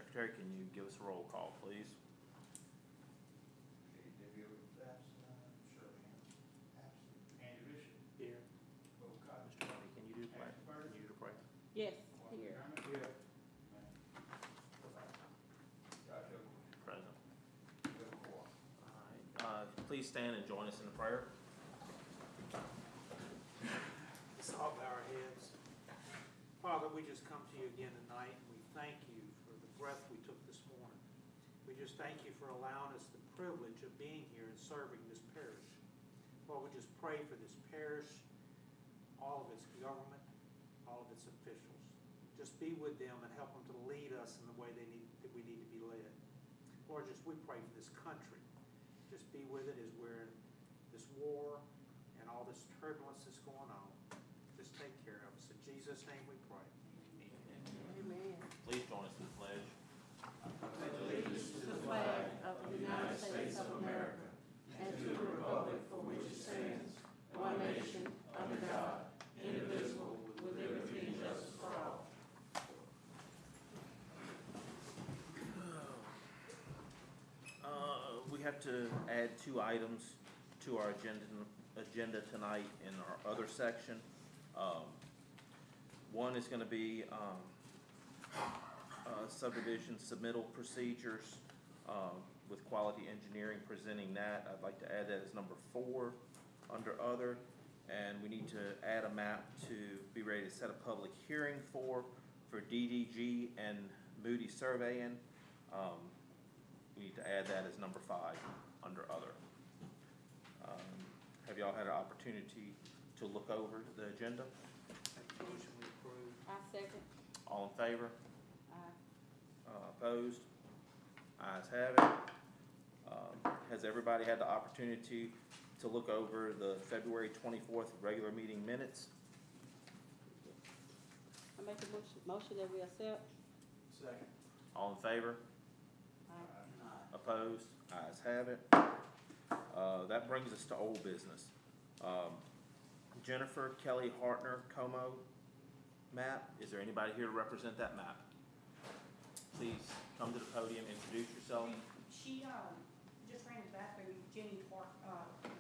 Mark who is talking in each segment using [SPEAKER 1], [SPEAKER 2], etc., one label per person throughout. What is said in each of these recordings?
[SPEAKER 1] Secretary, can you give us a roll call, please?
[SPEAKER 2] Okay, Debbie Owens absent, Shirley absent, Andy Bishop,
[SPEAKER 3] Here.
[SPEAKER 2] Bo Cotton,
[SPEAKER 1] Mr. Money, can you do pray? Can you do the pray?
[SPEAKER 4] Yes,
[SPEAKER 2] Mark
[SPEAKER 4] here.
[SPEAKER 2] Dermott,
[SPEAKER 3] Here.
[SPEAKER 2] Josh Oakley,
[SPEAKER 1] Present.
[SPEAKER 2] Bill Moore.
[SPEAKER 1] All right, please stand and join us in the prayer.
[SPEAKER 3] Let's all bow our heads. Father, we just come to you again tonight, and we thank you for the breath we took this morning. We just thank you for allowing us the privilege of being here and serving this parish. Lord, we just pray for this parish, all of its government, all of its officials. Just be with them and help them to lead us in the way that we need to be led. Lord, just we pray for this country. Just be with it as we're in this war and all this turbulence that's going on. Just take care of us. In Jesus' name we pray.
[SPEAKER 4] Amen.
[SPEAKER 1] Please join us in the pledge.
[SPEAKER 4] Allegiance to the flag of the United States of America and to the republic for which it stands, one nation, under God, indivisible, with liberty and justice for all.
[SPEAKER 1] We have to add 2 items to our agenda tonight in our other section. One is going to be subdivision submittal procedures with Quality Engineering presenting that. I'd like to add that as number 4 under other. And we need to add a map to be ready to set a public hearing for DDG and Moody Surveying. We need to add that as number 5 under other. Have y'all had an opportunity to look over the agenda?
[SPEAKER 3] Motion we approve.
[SPEAKER 4] I second.
[SPEAKER 1] All in favor?
[SPEAKER 4] Aye.
[SPEAKER 1] Opposed? Ayes have it. Has everybody had the opportunity to look over the February 24th regular meeting minutes?
[SPEAKER 4] I make a motion that we accept.
[SPEAKER 2] Second.
[SPEAKER 1] All in favor?
[SPEAKER 4] Aye.
[SPEAKER 1] Opposed? Ayes have it. That brings us to old business. Jennifer Kelly Hartner Como map. Is there anybody here to represent that map? Please come to the podium, introduce yourself.
[SPEAKER 5] She just ran it back through Jenny Park,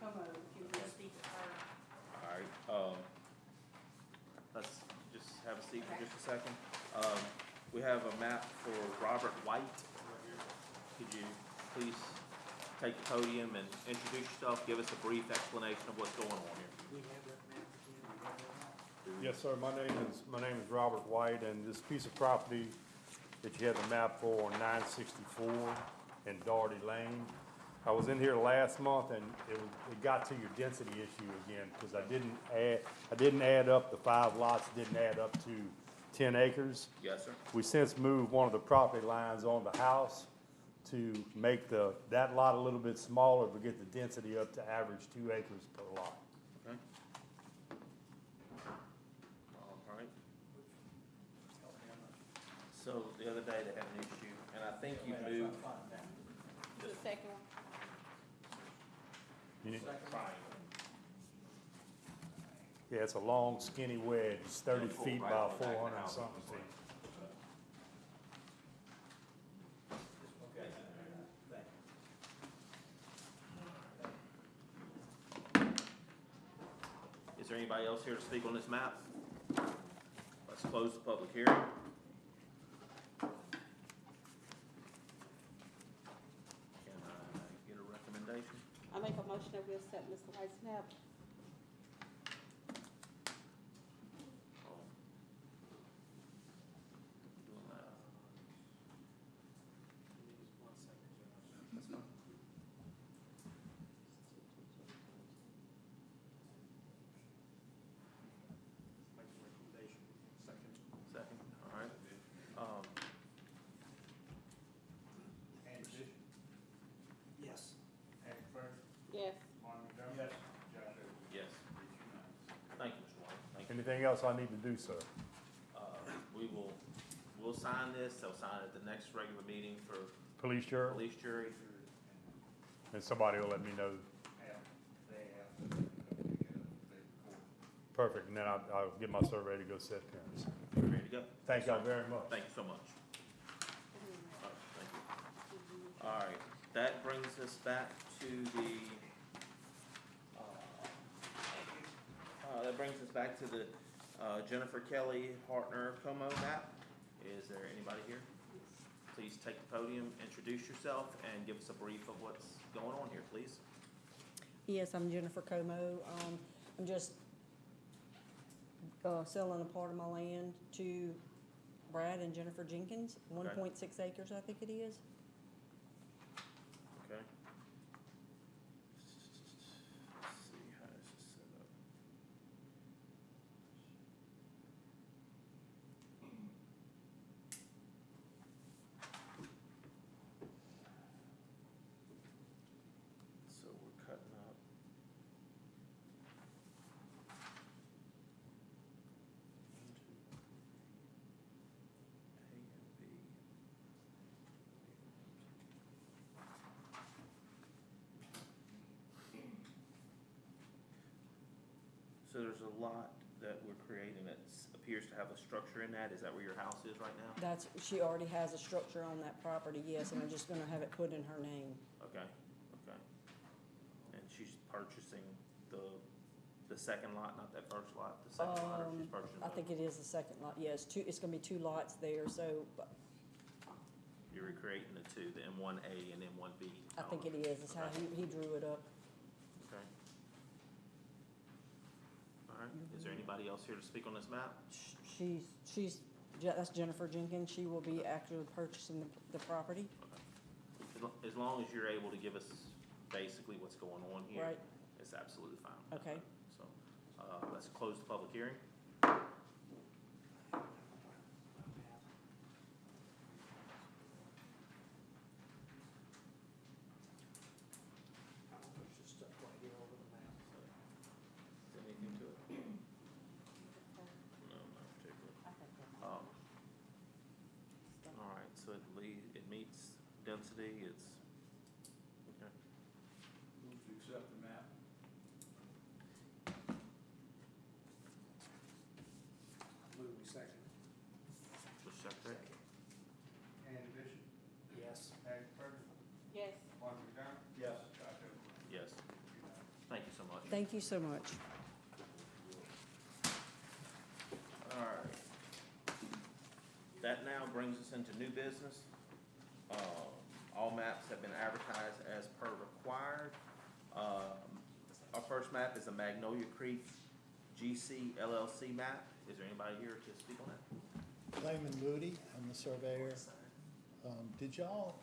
[SPEAKER 5] Como, if you will speak to her.
[SPEAKER 1] All right. Let's just have a seat for just a second. We have a map for Robert White. Could you please take the podium and introduce yourself, give us a brief explanation of what's going on here?
[SPEAKER 3] We have that map again. We have that map.
[SPEAKER 6] Yes, sir. My name is Robert White, and this piece of property that you have the map for on 964 in Doherty Lane. I was in here last month, and it got to your density issue again because I didn't add up the 5 lots. Didn't add up to 10 acres.
[SPEAKER 1] Yes, sir.
[SPEAKER 6] We since moved one of the property lines on the house to make that lot a little bit smaller, but get the density up to average 2 acres per lot.
[SPEAKER 1] Okay. All right. So the other day they had an issue, and I think you moved.
[SPEAKER 4] The second one.
[SPEAKER 6] You need-
[SPEAKER 1] Triangle.
[SPEAKER 6] Yeah, it's a long skinny wedge. It's 30 feet by 400 and something feet.
[SPEAKER 1] Is there anybody else here to speak on this map? Let's close the public hearing. Can I get a recommendation?
[SPEAKER 4] I make a motion that we accept Mr. White's map.
[SPEAKER 1] Doing that.
[SPEAKER 3] Just 1 second, Josh.
[SPEAKER 1] That's fine.
[SPEAKER 3] Make a recommendation. Second.
[SPEAKER 1] Second, all right.
[SPEAKER 2] Andy Bishop,
[SPEAKER 3] Yes.
[SPEAKER 2] Andy First,
[SPEAKER 4] Yes.
[SPEAKER 2] Mark Dermott. Yes. Josh Oakley.
[SPEAKER 1] Yes.
[SPEAKER 2] It's unanimous.
[SPEAKER 1] Thank you, Mr. White. Thank you.
[SPEAKER 6] Anything else I need to do, sir?
[SPEAKER 1] We'll sign this. They'll sign it at the next regular meeting for
[SPEAKER 6] Police jury?
[SPEAKER 1] police jury.
[SPEAKER 6] And somebody will let me know.
[SPEAKER 2] They have to come together, they record.
[SPEAKER 6] Perfect, and then I'll get my survey to go set appearance.
[SPEAKER 1] Ready to go?
[SPEAKER 6] Thank y'all very much.
[SPEAKER 1] Thank you so much. All right, that brings us back to the, Jennifer Kelly Partner Como map. Is there anybody here? Please take the podium, introduce yourself, and give us a brief of what's going on here, please.
[SPEAKER 4] Yes, I'm Jennifer Como. I'm just selling a part of my land to Brad and Jennifer Jenkins,
[SPEAKER 1] Okay.
[SPEAKER 4] 1.6 acres, I think it is.
[SPEAKER 1] Okay. Let's see how this is set up. So we're cutting up. A and B. So there's a lot that we're creating that appears to have a structure in that. Is that where your house is right now?
[SPEAKER 4] She already has a structure on that property, yes, and I'm just gonna have it put in her name.
[SPEAKER 1] Okay, okay. And she's purchasing the second lot, not that first lot, the second lot, or she's purchasing
[SPEAKER 4] I
[SPEAKER 1] both?
[SPEAKER 4] think it is the second lot, yes, it's gonna be 2 lots there, so
[SPEAKER 1] You're recreating the two, the M1A and M1B?
[SPEAKER 4] I think it is, it's how he drew it up.
[SPEAKER 1] Okay. All right, is there anybody else here to speak on this map?
[SPEAKER 4] That's Jennifer Jenkins, she will be actually purchasing the property.
[SPEAKER 1] As long as you're able to give us basically what's going on here.
[SPEAKER 4] Right.
[SPEAKER 1] It's absolutely fine.
[SPEAKER 4] Okay.
[SPEAKER 1] So, let's close the public hearing.
[SPEAKER 3] There's just stuff right here over the map.
[SPEAKER 1] Is there anything to it? No, not particularly. All right, so it meets density, it's, okay.
[SPEAKER 2] Move to accept the map.
[SPEAKER 3] Move we second.
[SPEAKER 1] Mr. Secretary?
[SPEAKER 2] Andy Bishop,
[SPEAKER 3] Yes.
[SPEAKER 2] Agnes Parker,
[SPEAKER 4] Yes.
[SPEAKER 2] Mark McDermott. Yes. Josh Overland.
[SPEAKER 1] Yes. Thank you so much.
[SPEAKER 4] Thank you so much.
[SPEAKER 1] All right. That now brings us into new business. All maps have been advertised as per required. Our first map is a Magnolia Creek GC LLC map. Is there anybody here to speak on that?
[SPEAKER 7] Layman Moody, I'm the surveyor. Did y'all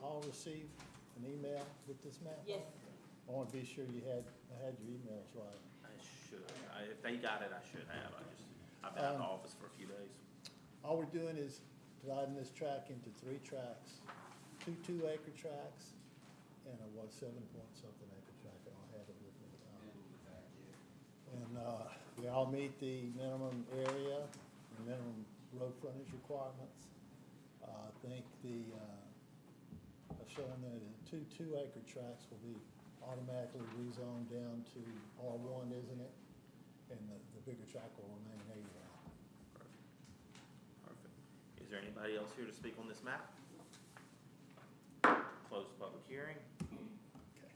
[SPEAKER 7] all receive an email with this map?
[SPEAKER 4] Yes.
[SPEAKER 7] I want to be sure I had your emails right.
[SPEAKER 1] I should. If they got it, I should have. I've been out of the office for a few days.
[SPEAKER 7] All we're doing is dividing this tract into 3 tracts, 2 2-acre tracts, and a 7-point-something acre tract. I don't have it with me. And they all meet the minimum area, the minimum road frontage requirements. I think I've shown that the 2 2-acre tracts will be automatically rezoned down to R1, isn't it? And the bigger tract will remain A1.
[SPEAKER 1] Perfect. Is there anybody else here to speak on this map? Close the public hearing.
[SPEAKER 7] Okay.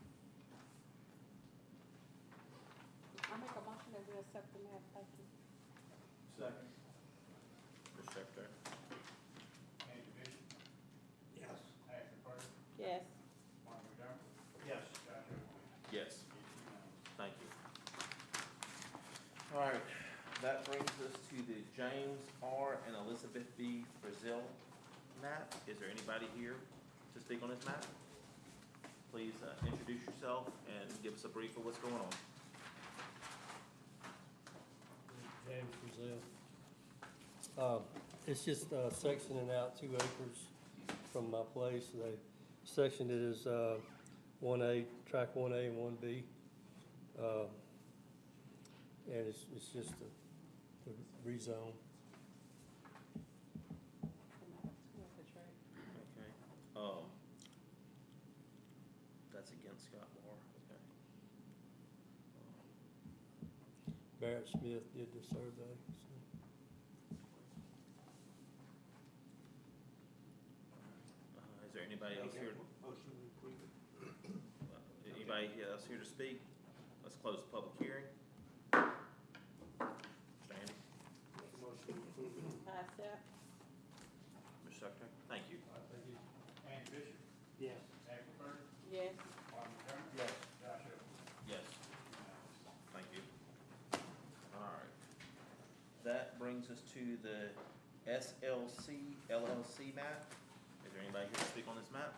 [SPEAKER 4] I make a motion that we accept the map, thank you.
[SPEAKER 2] Second.
[SPEAKER 1] Mr. Secretary?
[SPEAKER 2] Andy Bishop,
[SPEAKER 3] Yes.
[SPEAKER 2] Agnes Parker,
[SPEAKER 4] Yes.
[SPEAKER 2] Mark McDermott.
[SPEAKER 3] Yes.
[SPEAKER 2] Josh Overland.
[SPEAKER 1] Yes. Thank you. All right, that brings us to the James R. and Elizabeth B. Brazil map. Is there anybody here to speak on this map? Please introduce yourself and give us a brief of what's going on.
[SPEAKER 8] James Brazil. It's just sectioning out 2 acres from my place. They sectioned it as 1A, track 1A and 1B. And it's just the rezone.
[SPEAKER 1] Okay. That's against Scott Moore, okay.
[SPEAKER 8] Barrett Smith did the survey, so.
[SPEAKER 1] Is there anybody else here?
[SPEAKER 3] Motion to approve it.
[SPEAKER 1] Anybody else here to speak? Let's close the public hearing. Sandy,
[SPEAKER 3] Make a motion to approve it.
[SPEAKER 4] I accept.
[SPEAKER 1] Mr. Secretary, thank you.
[SPEAKER 2] Thank you. Andy Bishop,
[SPEAKER 3] Yes.
[SPEAKER 2] Abby Burke,
[SPEAKER 4] Yes.
[SPEAKER 2] Martin McDermott.
[SPEAKER 3] Yes.
[SPEAKER 2] Josh Hill.
[SPEAKER 1] Yes, thank you. All right. That brings us to the SLC LLC map. Is there anybody here to speak on this map?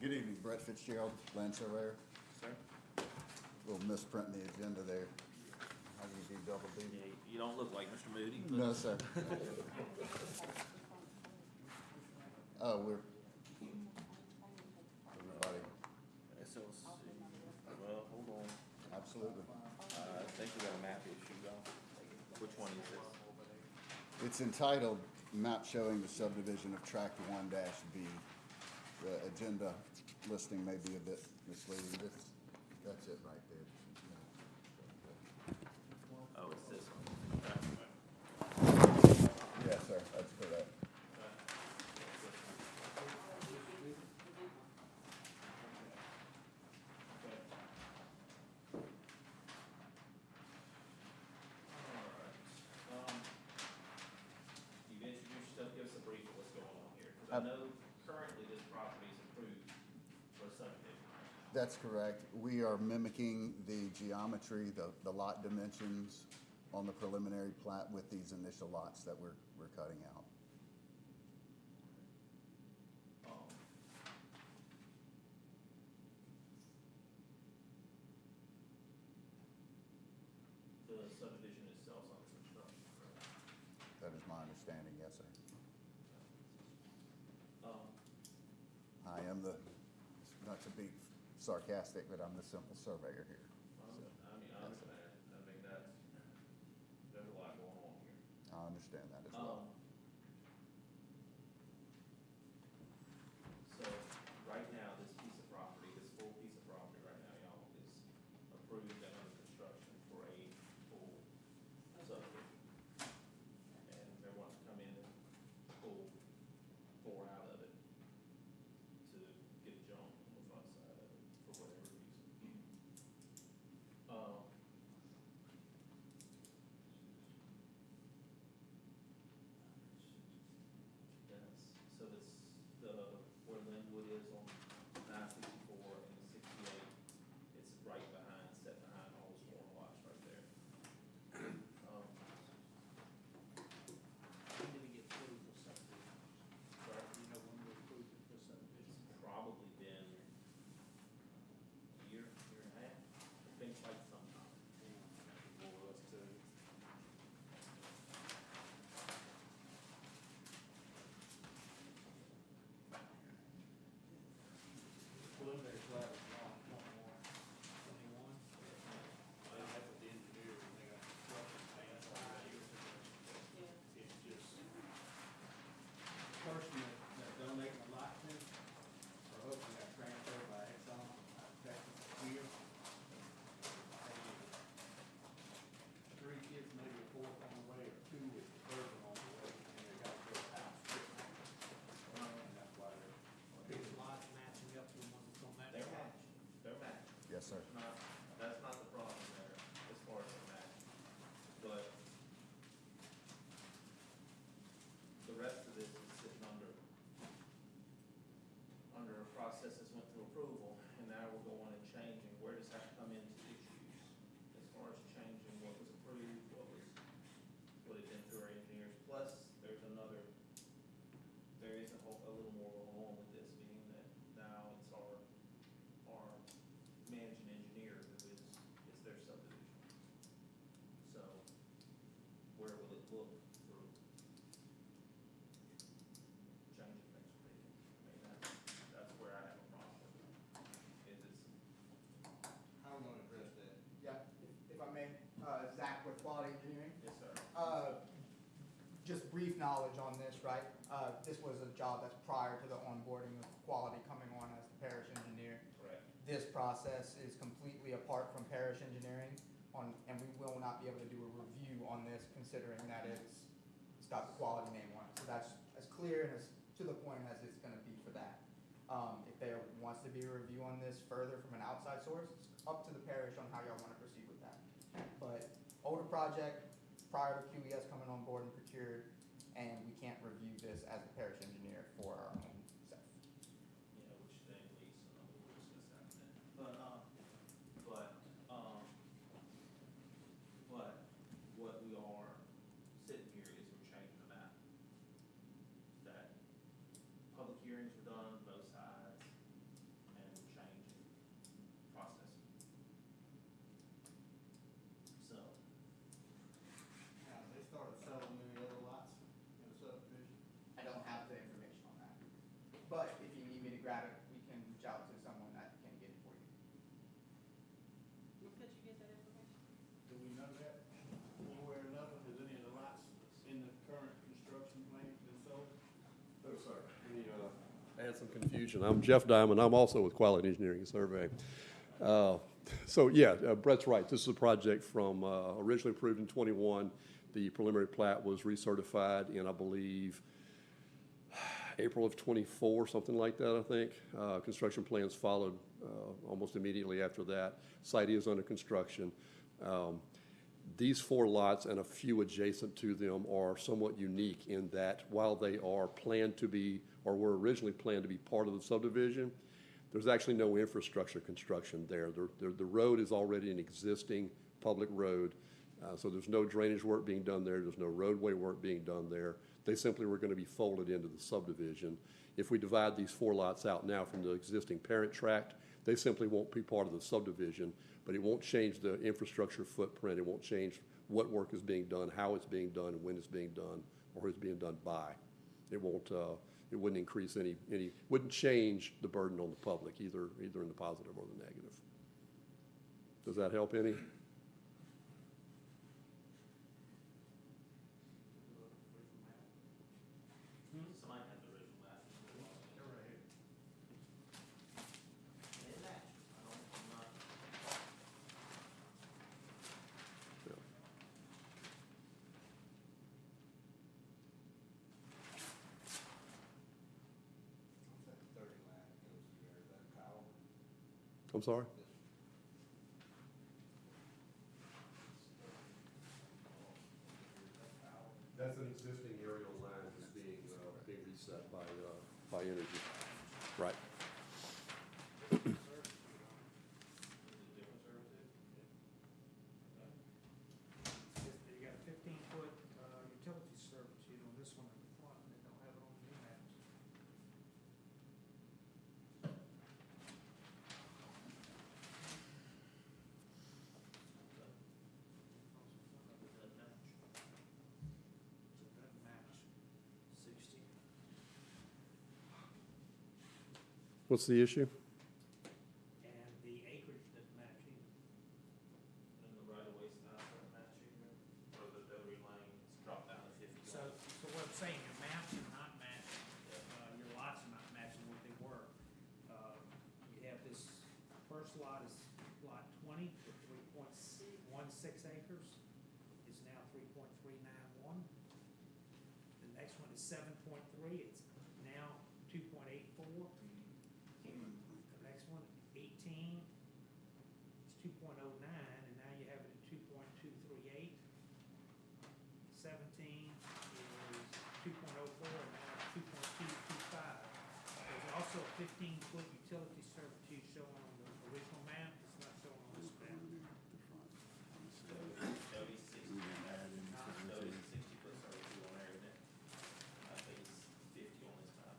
[SPEAKER 9] Good evening, Brett Fitzgerald, land surveyor.
[SPEAKER 1] Sir?
[SPEAKER 9] We'll misprint the agenda there. How do you do double
[SPEAKER 1] Yeah,
[SPEAKER 9] duty?
[SPEAKER 1] you don't look like Mr. Moody, but.
[SPEAKER 9] No, sir. We're, everybody,
[SPEAKER 1] SLC, well, hold on.
[SPEAKER 9] absolutely.
[SPEAKER 1] I think we got a map issue, y'all. Which one is this?
[SPEAKER 9] It's entitled Map Showing the Subdivision of Tract 1-B. The agenda listing may be a bit misleading. That's it right there.
[SPEAKER 1] Oh, it's this one.
[SPEAKER 9] Yes, sir, that's correct.
[SPEAKER 1] You've introduced yourself, give us a brief of what's going on here, because I know currently this property is approved for subdivision.
[SPEAKER 9] That's correct. We are mimicking the geometry, the lot dimensions on the preliminary plat with these initial lots that we're cutting out.
[SPEAKER 1] Um, The subdivision itself is under construction, correct?
[SPEAKER 9] That is my understanding, yes, sir.
[SPEAKER 1] Um,
[SPEAKER 9] I am not to be sarcastic, but I'm the simple surveyor here.
[SPEAKER 1] I mean, I understand, I mean, there's a lot going on here.
[SPEAKER 9] I understand that as well.
[SPEAKER 1] So, right now, this piece of property, this full piece of property right now, y'all, is approved and under construction for a full subdivision. And they want to come in and pull four out of it to get a jump on the front side of it, for whatever reason. So it's where Linwood is on 964 and 68, it's right behind, set behind all those foreign lots right there.
[SPEAKER 3] When did we get approved for subdivision?
[SPEAKER 1] Sorry?
[SPEAKER 3] Do you know when we approved it for subdivision?
[SPEAKER 1] It's probably been a year and a half, it's been quite some time.
[SPEAKER 3] More or less to.
[SPEAKER 2] Preliminary plat was on 21. They met with the engineer and they got construction plans on it. It's just, person that donating a lot to, or hoping got transferred by Exxon, Texas, here. Three kids, maybe a fourth on the way, or two with the third one on the way, and they got a big house. And that's why they're.
[SPEAKER 3] These lots matching up to the ones that's on that
[SPEAKER 1] They're
[SPEAKER 3] tract?
[SPEAKER 1] matched, they're matched.
[SPEAKER 9] Yes, sir.
[SPEAKER 1] That's not the problem there, as far as the match. But the rest of this is sitting under a process that's went through approval, and now we're going and changing. Where does that come into issues? As far as changing what was approved, what had been through our engineers. Plus, there is a little more going on with this, being that now it's our managing engineer who it's their subdivision. So, where will it look for changing things for people? I mean, that's where I have a problem with it. Is it's,
[SPEAKER 2] I'm gonna address that.
[SPEAKER 10] Yeah, if I may, Zach with Quality Engineering.
[SPEAKER 1] yes, sir.
[SPEAKER 10] Just brief knowledge on this, right? This was a job that's prior to the onboarding of Quality coming on as the parish engineer.
[SPEAKER 1] Correct.
[SPEAKER 10] This process is completely apart from parish engineering and we will not be able to do a review on this considering that it's It's got the quality name on it, so that's as clear and as to the point as it's gonna be for that. If there wants to be a review on this further from an outside source, it's up to the parish on how y'all wanna proceed with that. But older project, prior to QES coming on board and procured, and we can't review this as the parish engineer for our own self.
[SPEAKER 1] Yeah, which then leads to another, we'll discuss that in a minute. But what we are sitting here is we're changing the map. That public hearings were done on both sides, and we're changing process. So,
[SPEAKER 2] Now, they started selling any other lots in the subdivision?
[SPEAKER 10] I don't have the information on that. But if you need me to grab it, we can reach out to someone that can get it for you.
[SPEAKER 4] Where could you get that information?
[SPEAKER 2] Do we know that? One way or another, has any of the lots in the current construction plan been sold?
[SPEAKER 11] No, sir. Add some confusion. I'm Jeff Diamond. I'm also with Quality Engineering and Surveying. So, yeah, Brett's right. This is a project from originally approved in '21. The preliminary plat was recertified in, I believe, April of '24, something like that, I think. Construction plans followed almost immediately after that. Site is under construction. These 4 lots and a few adjacent to them are somewhat unique in that while they are planned to be, or were originally planned to be part of the subdivision, there's actually no infrastructure construction there. The road is already an existing public road, so there's no drainage work being done there. There's no roadway work being done there. They simply were going to be folded into the subdivision. If we divide these 4 lots out now from the existing parent tract, they simply won't be part of the subdivision, but it won't change the infrastructure footprint. It won't change what work is being done, how it's being done, and when it's being done, or who it's being done by. It won't, it wouldn't increase wouldn't change the burden on the public, either in the positive or the negative. Does that help any?
[SPEAKER 1] somebody had the original map.
[SPEAKER 2] They're right here.
[SPEAKER 1] They match. I'm not.
[SPEAKER 11] Yeah.
[SPEAKER 2] What's that 30 line that goes through there? Is that power?
[SPEAKER 11] I'm sorry? That's an existing aerial line that's being reset by energy. Right.
[SPEAKER 3] You got a 15-foot utility servitude on this one in the front, and they don't have it on the new maps. So it doesn't match. 60.
[SPEAKER 11] What's the issue?
[SPEAKER 3] And the acreage doesn't match either.
[SPEAKER 1] And the right of way style doesn't match either, or the Doty lanes drop down to 50.
[SPEAKER 3] So what I'm saying, your maps are not matching, your lots are not matching what they were. You have this first lot is lot 20 for 3.16 acres, is now 3.391. The next one is 7.3, it's now 2.84. The next one, 18, is 2.09, and now you have it at 2.238. 17 is 2.04, and now it's 2.225. There's also a 15-foot utility servitude shown on the original map, it's not shown on this map.
[SPEAKER 1] Doty's 60. Doty's 60-foot servitude on there, isn't it? I think it's 50 on this map.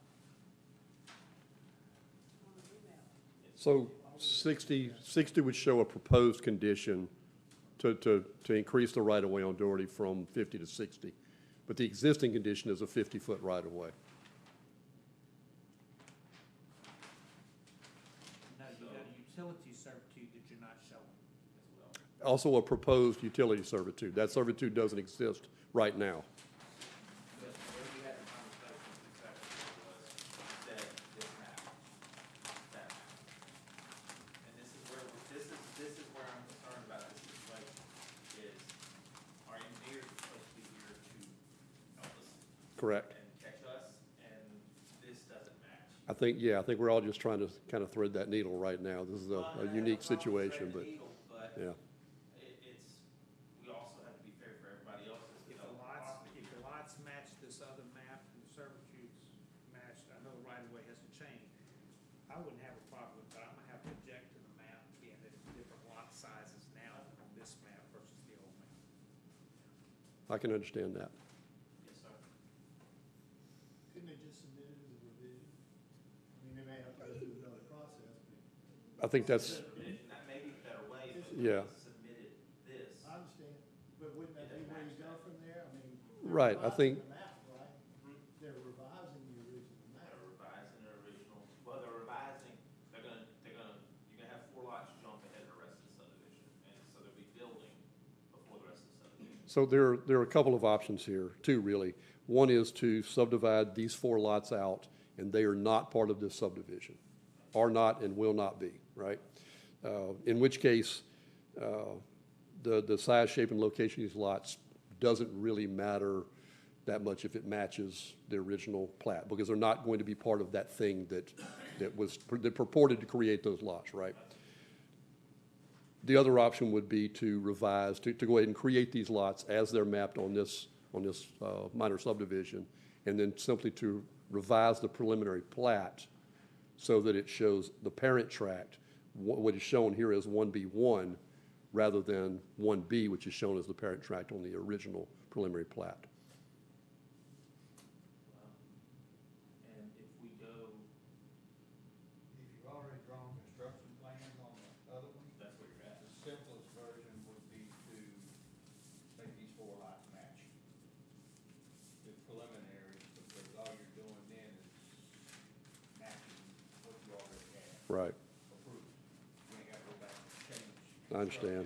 [SPEAKER 4] On the new map.
[SPEAKER 11] So 60 would show a proposed condition to increase the right-of-way on Doherty from 50 to 60. But the existing condition is a 50-foot right-of-way.
[SPEAKER 3] No, you got a utility servitude that you're not showing.
[SPEAKER 11] Also a proposed utility servitude. That servitude doesn't exist right now.
[SPEAKER 1] But where we had the conversation with the secretary was, that this map, that map. And this is where I'm concerned about this situation, is our engineers are supposed to be here to help us
[SPEAKER 11] Correct.
[SPEAKER 1] and catch us, and this doesn't match.
[SPEAKER 11] I think we're all just trying to kind of thread that needle right now. This is
[SPEAKER 1] Well,
[SPEAKER 11] a
[SPEAKER 1] I have
[SPEAKER 11] unique
[SPEAKER 1] no problem with
[SPEAKER 11] situation, but,
[SPEAKER 1] threading the needle, but
[SPEAKER 11] yeah.
[SPEAKER 1] it's, we also have to be fair for everybody else that's
[SPEAKER 3] If the
[SPEAKER 1] developing
[SPEAKER 3] lots,
[SPEAKER 1] property.
[SPEAKER 3] if the lots match this other map and the servitudes match, I know the right of way hasn't changed. I wouldn't have a problem with it, but I'm gonna have to object to the map being that it's different lot sizes now on this map versus the old map.
[SPEAKER 11] I can understand that.
[SPEAKER 1] Yes, sir.
[SPEAKER 7] Couldn't they just submit it as a revision? I mean, they may have to go through another process, but
[SPEAKER 11] I think that's,
[SPEAKER 1] And that may be a better way, if
[SPEAKER 11] Yeah.
[SPEAKER 1] we submitted this.
[SPEAKER 7] I understand, but wouldn't that be where you go from there? I mean. they're
[SPEAKER 11] Right, I
[SPEAKER 7] revising
[SPEAKER 11] think-
[SPEAKER 7] the map, right? They're revising the original map.
[SPEAKER 1] They're revising their original, well, they're revising, you're gonna have 4 lots jump ahead of the rest of the subdivision. And so they'll be building before the rest of the subdivision.
[SPEAKER 11] so there are a couple of options here, two really. One is to subdivide these 4 lots out, and they are not part of this subdivision. Are not and will not be, right? In which case, the size, shape, and location of these lots doesn't really matter that much if it matches the original plat, because they're not going to be part of that thing that purported to create those lots, right? The other option would be to revise, to go ahead and create these lots as they're mapped on this minor subdivision, and then simply to revise the preliminary plat so that it shows the parent tract. What is shown here is 1B1 rather than 1B, which is shown as the parent tract on the original preliminary plat.
[SPEAKER 1] And if we go,
[SPEAKER 2] If you've already drawn construction plans on the other one,
[SPEAKER 1] that's where you're at.
[SPEAKER 2] the simplest version would be to make these 4 lots match. The preliminary, because all you're doing then is matching what you already have
[SPEAKER 11] Right,
[SPEAKER 2] approved. You ain't gotta go back and change.
[SPEAKER 11] I understand.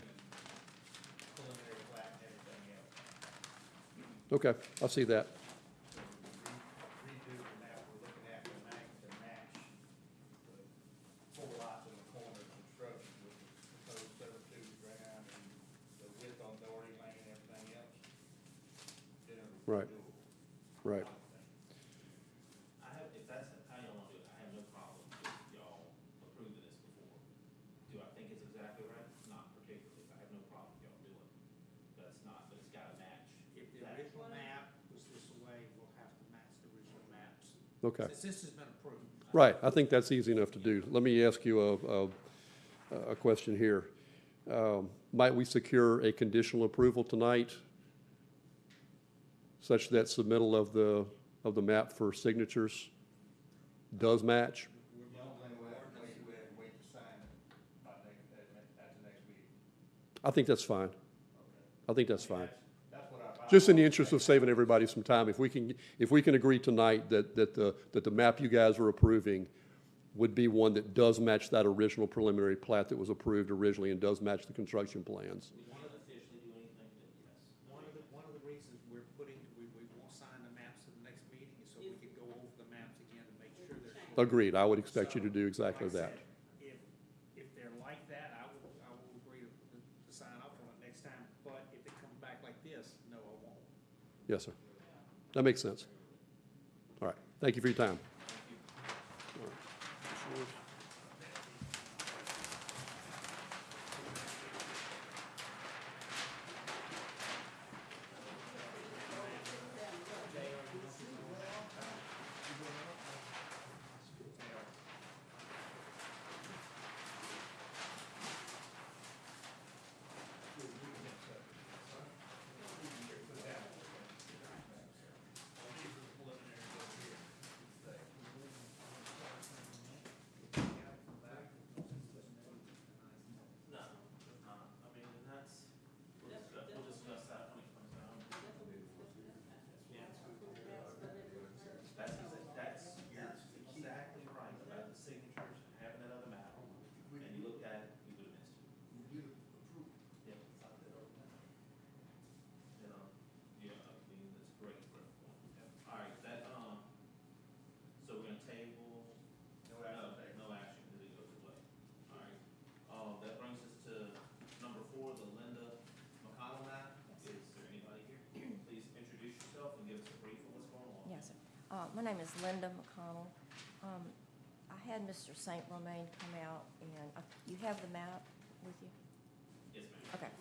[SPEAKER 2] Preliminary plat and everything else.
[SPEAKER 11] Okay, I see that.
[SPEAKER 2] So redo the map we're looking at to match the 4 lots in the corner of construction with the proposed servitude ground and the width on Doherty Lane and everything else. Then it would be
[SPEAKER 11] Right.
[SPEAKER 2] doable.
[SPEAKER 11] Right.
[SPEAKER 1] I have, if that's how y'all wanna do it, I have no problem with y'all approving this before. Do I think it's exactly right? Not particularly. I have no problem with y'all doing it. But it's gotta match.
[SPEAKER 3] If the
[SPEAKER 1] that.
[SPEAKER 3] original map was this way, we'll have to match the original maps.
[SPEAKER 11] Okay.
[SPEAKER 3] Since this has been approved.
[SPEAKER 11] Right, I think that's easy enough to do. Let me ask you a question here. Might we secure a conditional approval tonight such that submittal of the map for signatures does match?
[SPEAKER 2] The only thing we have to wait to sign it by next, at the next meeting.
[SPEAKER 11] I think that's fine. I think that's fine.
[SPEAKER 2] That's what I.
[SPEAKER 11] Just in the interest of saving everybody some time, if we can agree tonight that the map you guys are approving would be one that does match that original preliminary plat that was approved originally and does match the construction plans.
[SPEAKER 1] We want to officially do anything, but yes.
[SPEAKER 3] One of the reasons we won't sign the maps to the next meeting is so we can go over the maps again to make sure they're.
[SPEAKER 11] Agreed, I would expect you to do exactly
[SPEAKER 3] Like I
[SPEAKER 11] that.
[SPEAKER 3] said, If they're like that, I will agree to sign up on it next time, but if it comes back like this, no, I won't.
[SPEAKER 11] Yes, sir. That makes sense. All right, thank you for your time.
[SPEAKER 12] My name is Linda McConnell. I had Mr. St. Romain come out, and you have the map with you?
[SPEAKER 1] Yes, ma'am.
[SPEAKER 12] Okay.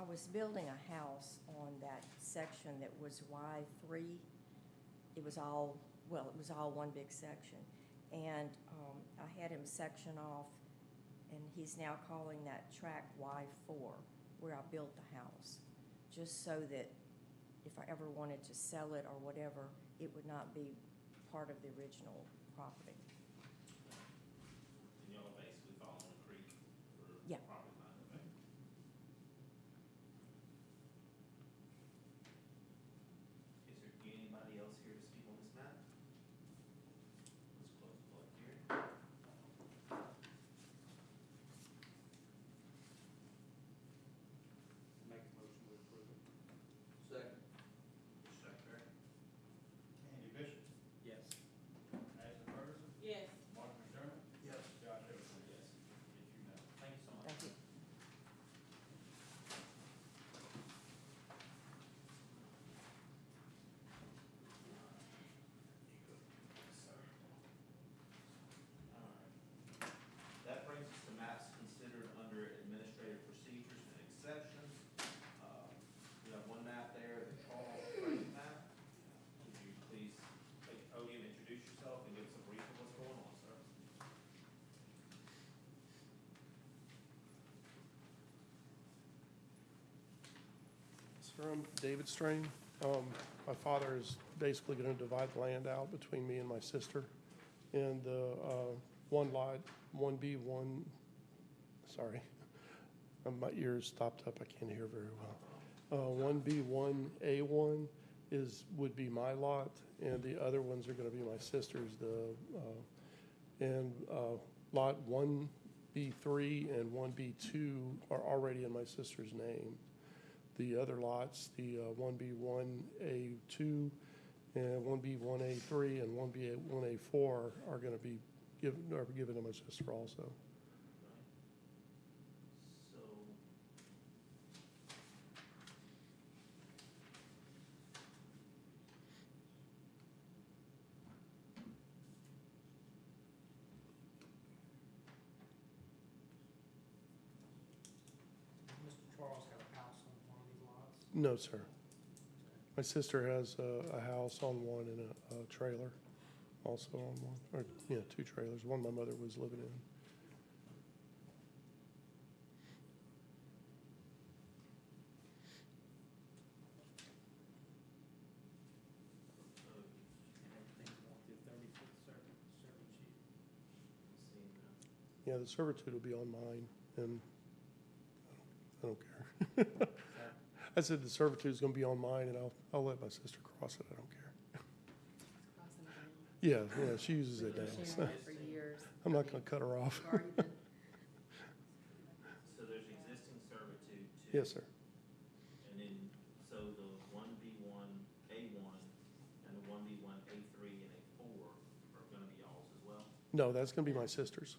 [SPEAKER 12] I was building a house on that section that was Y3. It was all one big section. And I had him section off, and he's now calling that track Y4, where I built the house, just so that if I ever wanted to sell it or whatever, it would not be part of the original property.
[SPEAKER 1] And y'all are basically following the creek for
[SPEAKER 12] Yeah.
[SPEAKER 1] property line, okay? Is there anybody else here to speak on this map? Let's close the public hearing.
[SPEAKER 2] Make a motion to approve it.
[SPEAKER 11] Second.
[SPEAKER 1] Secretary?
[SPEAKER 2] Andy Bishop.
[SPEAKER 1] Yes.
[SPEAKER 2] Ashley Ferguson.
[SPEAKER 4] Yes.
[SPEAKER 2] Mark McDermott.
[SPEAKER 11] Yes.
[SPEAKER 2] Josh Overland.
[SPEAKER 1] Yes.
[SPEAKER 2] It's unanimous.
[SPEAKER 1] Thank you so much.
[SPEAKER 12] Thank you.
[SPEAKER 1] That brings us to maps considered under administrative procedures and exceptions. We have one map there, the Charles Frank map. Would you please take the podium, introduce yourself, and give us a brief of what's going on, sir?
[SPEAKER 13] Sir, I'm David Strain. My father is basically going to divide the land out between me and my sister. And the one lot, 1B1, sorry, my ears stopped up, I can't hear very well. 1B1A1 would be my lot, and the other ones are going to be my sister's. Lot 1B3 and 1B2 are already in my sister's name. The other lots, the 1B1A2 and 1B1A3 and 1B1A4 are going to be given to my sister also.
[SPEAKER 1] So,
[SPEAKER 3] Mr. Charles have a house on one of these lots?
[SPEAKER 13] No, sir. My sister has a house on one and a trailer also on one, or, yeah, two trailers. One my mother was living in. Yeah, the servitude will be on mine, and I don't care. I said the servitude's gonna be on mine, and I'll let my sister cross it, I don't care. Yeah, she uses it now, so
[SPEAKER 4] For years.
[SPEAKER 13] I'm not gonna cut her off.
[SPEAKER 1] so there's existing servitude too.
[SPEAKER 13] Yes, sir.
[SPEAKER 1] And then, so the 1B1A1 and the 1B1A3 and A4 are gonna be y'all's as well?
[SPEAKER 13] No, that's gonna be my sister's.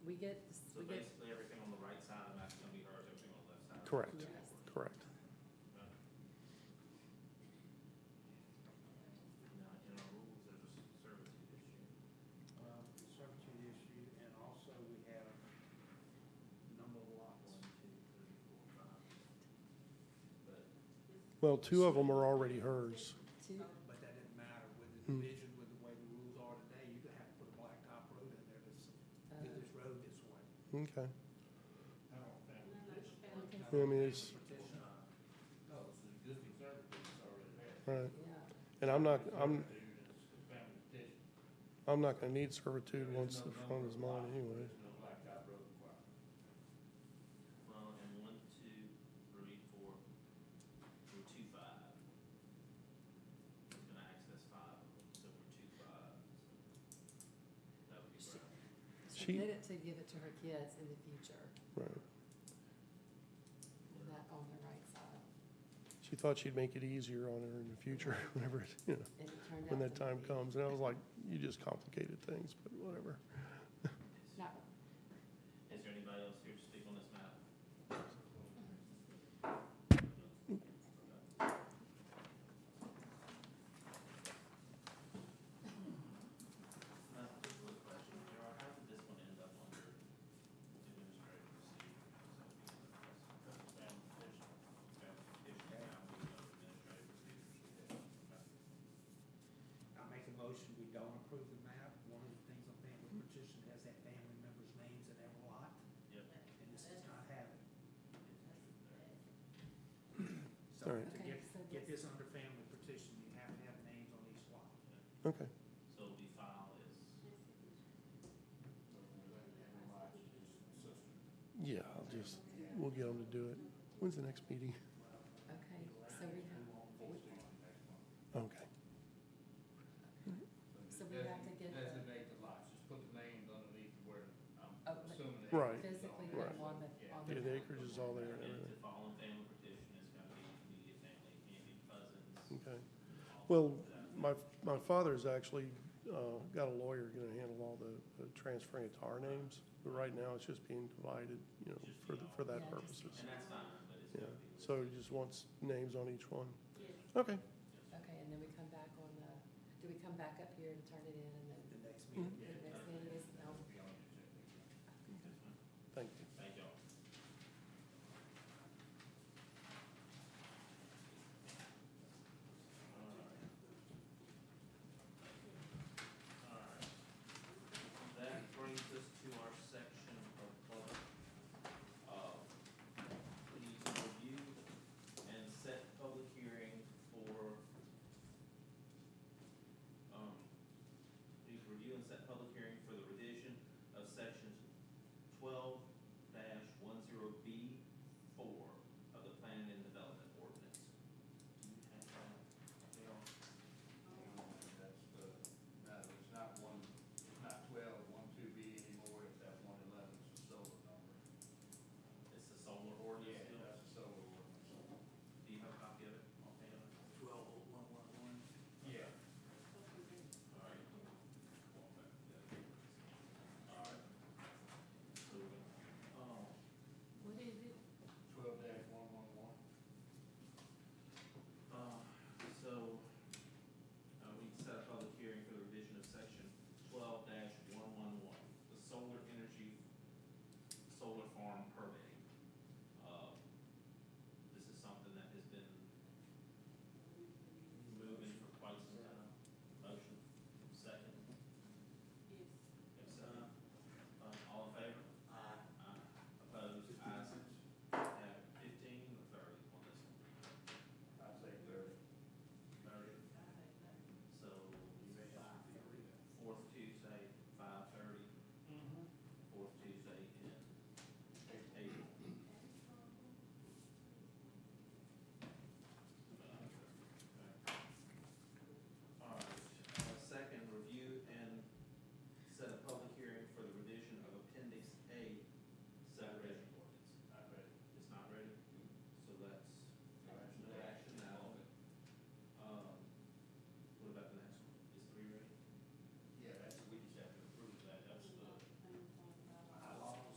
[SPEAKER 4] We get,
[SPEAKER 1] So basically, everything on the right side of the map is gonna be hers, everything on the left side?
[SPEAKER 13] Correct,
[SPEAKER 4] Yes.
[SPEAKER 13] correct.
[SPEAKER 1] Now, in our rules, there's a servitude issue.
[SPEAKER 3] Servitude issue, and also we have number of lots.
[SPEAKER 1] 1, 2, 3, 4, 5. But
[SPEAKER 13] Well, two of them are already hers.
[SPEAKER 3] But that didn't matter with the division, with the way the rules are today, you could have to put a blacktop road in there that's, this road this way.
[SPEAKER 13] Okay.
[SPEAKER 2] I don't think it's
[SPEAKER 13] Yeah, I mean, it's,
[SPEAKER 2] petition. No, it's the existing servitude that's already there.
[SPEAKER 13] right.
[SPEAKER 4] Yeah.
[SPEAKER 13] And I'm not
[SPEAKER 2] Servitude is family petition.
[SPEAKER 13] I'm not gonna need servitude once the front is mine anyway.
[SPEAKER 2] There's no blacktop road requirement.
[SPEAKER 1] Well, and 1, 2, 3, 4, we're 2, 5. He's gonna access 5 of them, so we're 2, 5. So that would be right.
[SPEAKER 4] She did it to give it to her kids in the future,
[SPEAKER 13] Right.
[SPEAKER 4] and that on the right side.
[SPEAKER 13] She thought she'd make it easier on her in the future whenever,
[SPEAKER 4] And it turned out.
[SPEAKER 13] when that
[SPEAKER 4] to
[SPEAKER 13] time
[SPEAKER 4] be
[SPEAKER 13] comes. And I was like, you just complicated things, but whatever.
[SPEAKER 4] Not,
[SPEAKER 1] Is there anybody else here to speak on this map?
[SPEAKER 13] All right.
[SPEAKER 3] To get this under family petition, you have to have names on each lot.
[SPEAKER 13] Okay.
[SPEAKER 1] So it'll be filed as,
[SPEAKER 13] Yeah, we'll get them to do it. When's the next meeting?
[SPEAKER 4] Okay, so we have,
[SPEAKER 13] Okay.
[SPEAKER 4] so we have to get the,
[SPEAKER 2] Designate the lots, just put the names underneath where I'm
[SPEAKER 4] Oh, but-
[SPEAKER 2] assuming. they-
[SPEAKER 13] Right.
[SPEAKER 4] physically
[SPEAKER 13] Right.
[SPEAKER 4] put them on the, on
[SPEAKER 13] Yeah,
[SPEAKER 4] the.
[SPEAKER 13] the acreage is all there and
[SPEAKER 1] and
[SPEAKER 13] everything.
[SPEAKER 1] to file in family petition, it's gonna be immediate family, it can't be cousins.
[SPEAKER 13] Okay. Well, my father's actually, got a lawyer gonna handle all the transferring it to our names. But right now, it's just being divided, you know, for that
[SPEAKER 4] Yeah, just-
[SPEAKER 13] purposes.
[SPEAKER 1] And that's fine, but it's
[SPEAKER 13] Yeah,
[SPEAKER 1] gonna be.
[SPEAKER 13] so he just wants names on each one. Okay.
[SPEAKER 4] Okay, and then we come back on the, do we come back up here to turn it in and then
[SPEAKER 3] The next meeting.
[SPEAKER 4] the next meeting is, no?
[SPEAKER 13] Thank you.
[SPEAKER 1] Thank y'all. Alright. That brings us to our section of public. We need to review and set public hearing for, we need to review and set public hearing for the revision of sections 12-10B4 of the Planning and Development Ordinance. Do you have that, Dale?
[SPEAKER 2] That's the, no, it's not it's not 12-12B anymore, it's that 111, it's the solar number.
[SPEAKER 1] It's the solar ordinance still?
[SPEAKER 2] That's the solar ordinance.
[SPEAKER 1] Do you have a copy of it offhand?
[SPEAKER 3] 120111.
[SPEAKER 2] Yeah.
[SPEAKER 1] All right. All right. So,
[SPEAKER 4] What is it?
[SPEAKER 2] 12-111.
[SPEAKER 1] So, we need to set a public hearing for the revision of section 12-111, the solar energy, solar farm permitting. This is something that has been moving for quite some time. Motion, second. Yes. All in favor? Aye. Opposed? Ayes have 15 or 30 on this one.
[SPEAKER 2] I'd say 30.
[SPEAKER 1] 30. So, fourth Tuesday, 5:30, fourth Tuesday in April. All right, second, review and set a public hearing for the revision of Appendix A subdivision ordinance.
[SPEAKER 2] Not ready.
[SPEAKER 1] It's not ready, so that's no action now. What about the next one? Is 3 ready?
[SPEAKER 2] Yeah, we just have to approve that, that's the bylaws.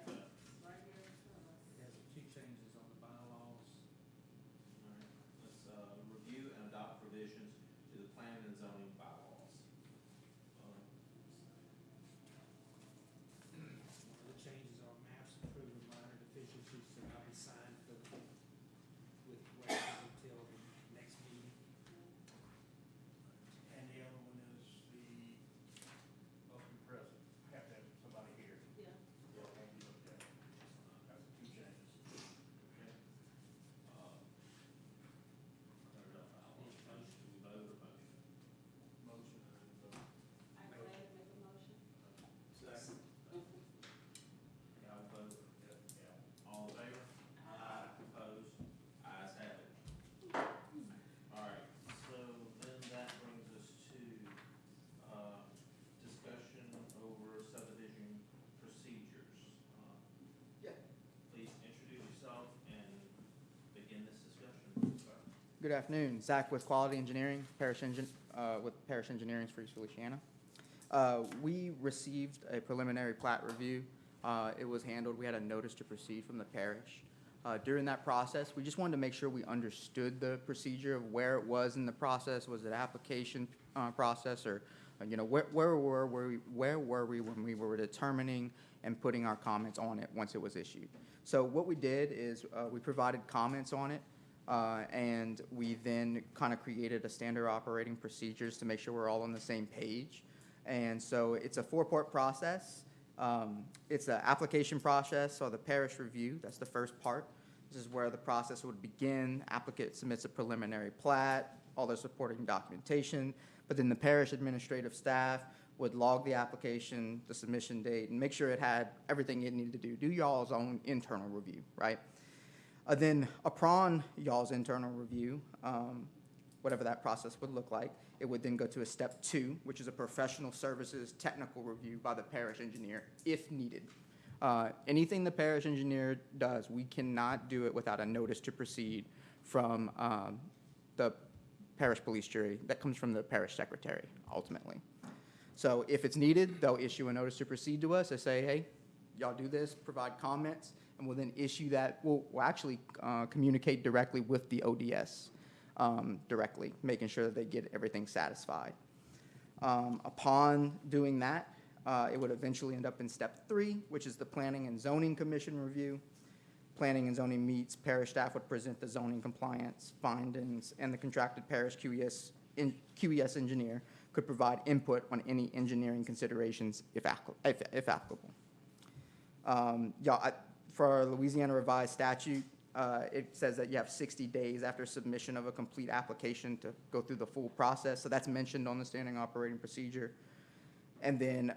[SPEAKER 3] It has a few changes on the bylaws.
[SPEAKER 1] All right, let's, review and adopt provisions to the planning and zoning bylaws.
[SPEAKER 3] One of the changes are maps approved with minor deficiencies to not be signed with waivers until the next meeting.
[SPEAKER 2] And the other one is the, must be present, have to have somebody here.
[SPEAKER 4] Yeah.
[SPEAKER 2] Yeah, won't be looked at. That's the two changes.
[SPEAKER 1] Okay. Third up, motion, we vote or motion?
[SPEAKER 2] Motion.
[SPEAKER 4] I'm glad to make a motion.
[SPEAKER 2] Second.
[SPEAKER 1] Y'all vote.
[SPEAKER 2] Yeah.
[SPEAKER 1] All in favor? Aye. Opposed? Ayes have it. All right, so then that brings us to, discussion over subdivision procedures.
[SPEAKER 10] Yeah.
[SPEAKER 1] Please introduce yourself and begin this discussion, sir.
[SPEAKER 10] Good afternoon, Zach with Quality Engineering, with Parish Engineering for East Feliciana. We received a preliminary plat review. It was handled, we had a notice to proceed from the parish. During that process, we just wanted to make sure we understood the procedure of where it was in the process. Was it application process, or, where were we when we were determining and putting our comments on it once it was issued? So what we did is we provided comments on it, and we then kind of created a standard operating procedures to make sure we're all on the same page. And so it's a four-part process. It's the application process, so the parish review, that's the first part. This is where the process would begin. Applicant submits a preliminary plat, all their supporting documentation, but then the parish administrative staff would log the application, the submission date, and make sure it had everything it needed to do y'all's own internal review, right? Then upon y'all's internal review, whatever that process would look like, it would then go to a step 2, which is a professional services technical review by the parish engineer, if needed. Anything the parish engineer does, we cannot do it without a notice to proceed from the parish police jury that comes from the parish secretary, ultimately. So if it's needed, they'll issue a notice to proceed to us. They say, hey, y'all do this, provide comments, and we'll then issue that. We'll actually communicate directly with the ODS directly, making sure that they get everything satisfied. Upon doing that, it would eventually end up in step 3, which is the Planning and Zoning Commission review. Planning and zoning meets, parish staff would present the zoning compliance findings, and the contracted parish QES engineer could provide input on any engineering considerations if applicable. For Louisiana revised statute, it says that you have 60 days after submission of a complete application to go through the full process. So that's mentioned on the standing operating procedure. And then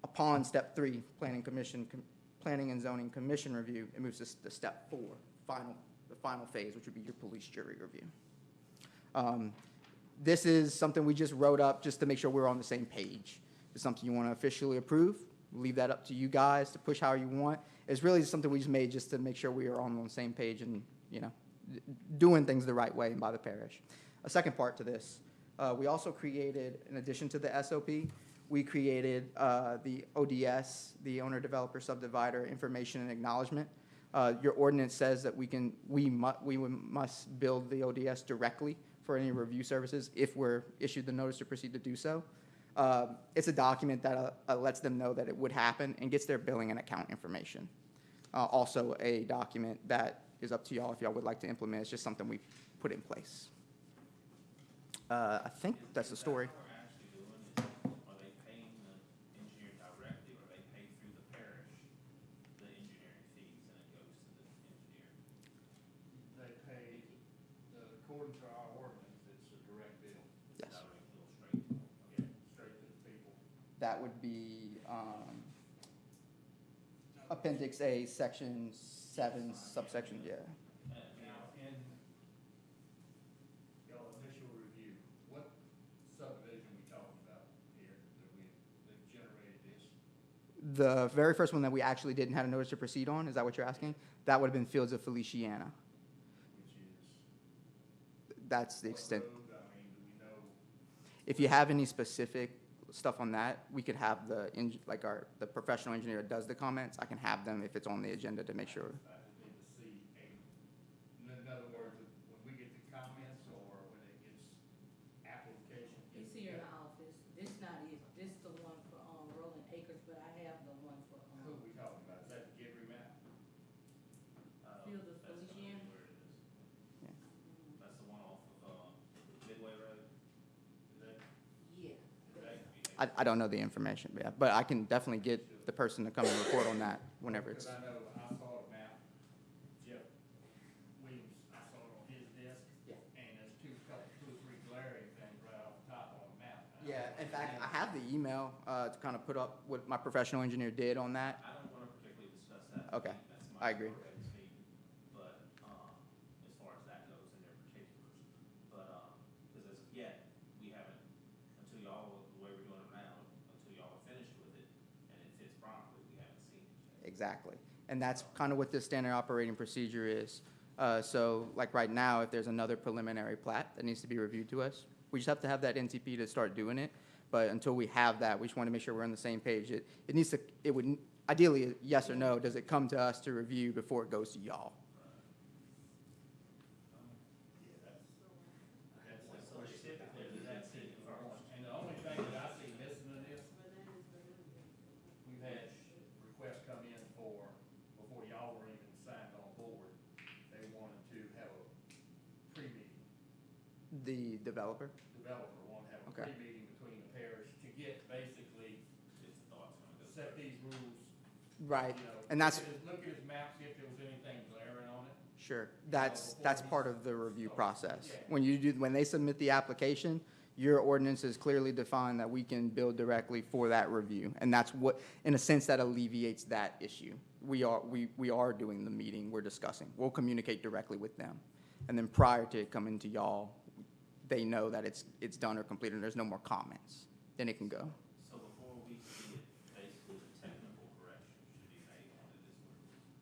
[SPEAKER 10] upon step 3, Planning and Zoning Commission review, it moves to step 4, the final phase, which would be your police jury review. This is something we just wrote up just to make sure we're on the same page. If it's something you want to officially approve, leave that up to you guys to push how you want. It's really something we just made just to make sure we are on the same page and, doing things the right way and by the parish. A second part to this, we also created, in addition to the SOP, we created the ODS, the owner developer subdivider information and acknowledgement. Your ordinance says that we must build the ODS directly for any review services if we're issued the notice to proceed to do so. It's a document that lets them know that it would happen and gets their billing and account information. Also a document that is up to y'all if y'all would like to implement. It's just something we put in place. I think that's the story.
[SPEAKER 1] Is that what we're actually doing? Are they paying the engineer directly, or they pay through the parish, the engineering fees, and it goes to the engineer?
[SPEAKER 2] They pay, according to our ordinance, it's a direct bill.
[SPEAKER 10] Yes.
[SPEAKER 1] Direct bill straight to them.
[SPEAKER 2] Yeah, straight to the people.
[SPEAKER 10] That would be Appendix A, Section 7, subsection, yeah.
[SPEAKER 2] Now, in y'all initial review, what subdivision we talking about here that generated this?
[SPEAKER 10] The very first one that we actually didn't have a notice to proceed on, is that what you're asking? That would have been Fields of Feliciana.
[SPEAKER 2] Which is?
[SPEAKER 10] That's the extent.
[SPEAKER 2] What road? I mean, do we know?
[SPEAKER 10] If you have any specific stuff on that, we could have the professional engineer that does the comments. I can have them if it's on the agenda to make sure.
[SPEAKER 2] I just need to see in other words, when we get the comments or when it gets application.
[SPEAKER 4] It's here in the office. This not it. This the one for, Rolling Acres, but I have the one for,
[SPEAKER 2] Who are we talking about? Is that the Gibbery map?
[SPEAKER 4] Field of
[SPEAKER 1] That's
[SPEAKER 4] Feliciana.
[SPEAKER 1] where it is. That's the one off of Midway Road.
[SPEAKER 2] Is that,
[SPEAKER 4] Yeah.
[SPEAKER 2] is that?
[SPEAKER 10] I don't know the information, but I can definitely get the person to come and report on that whenever it's.
[SPEAKER 2] Because I know I saw the map, Jeff Williams, I saw it on his desk.
[SPEAKER 10] Yeah.
[SPEAKER 2] And there's two or three glaring things right off the top on the map.
[SPEAKER 10] Yeah, in fact, I have the email to kind of put up what my professional engineer did on that.
[SPEAKER 1] I don't want to particularly discuss that.
[SPEAKER 10] Okay,
[SPEAKER 1] That's
[SPEAKER 10] I agree.
[SPEAKER 1] already meeting. But, as far as that goes in their particulars, but, because as of yet, we haven't, until y'all, the way we're doing it now, until y'all are finished with it and it fits properly, we haven't seen it yet.
[SPEAKER 10] Exactly. And that's kind of what this standard operating procedure is. So like right now, if there's another preliminary plat that needs to be reviewed to us, we just have to have that NTP to start doing it. But until we have that, we just want to make sure we're on the same page. It would, ideally, yes or no, does it come to us to review before it goes to y'all?
[SPEAKER 2] And the only thing that I see missing in this, we've had requests come in before y'all were even signed on board. They wanted to have a pre-meeting.
[SPEAKER 10] The developer?
[SPEAKER 2] Developer wanted to have a
[SPEAKER 10] Okay.
[SPEAKER 2] pre-meeting between the parish to get basically,
[SPEAKER 1] His thoughts on it.
[SPEAKER 2] set these rules.
[SPEAKER 10] Right.
[SPEAKER 2] You know,
[SPEAKER 10] And that's,
[SPEAKER 2] look at his map, see if there was anything glaring on it.
[SPEAKER 10] Sure, that's part of the review process. When they submit the application, your ordinance is clearly defined that we can bill directly for that review. And that's what, in a sense, that alleviates that issue. We are doing the meeting, we're discussing. We'll communicate directly with them. And then prior to it coming to y'all, they know that it's done or completed and there's no more comments. Then it can go.
[SPEAKER 1] So before we see it, basically the technical correction should be made on it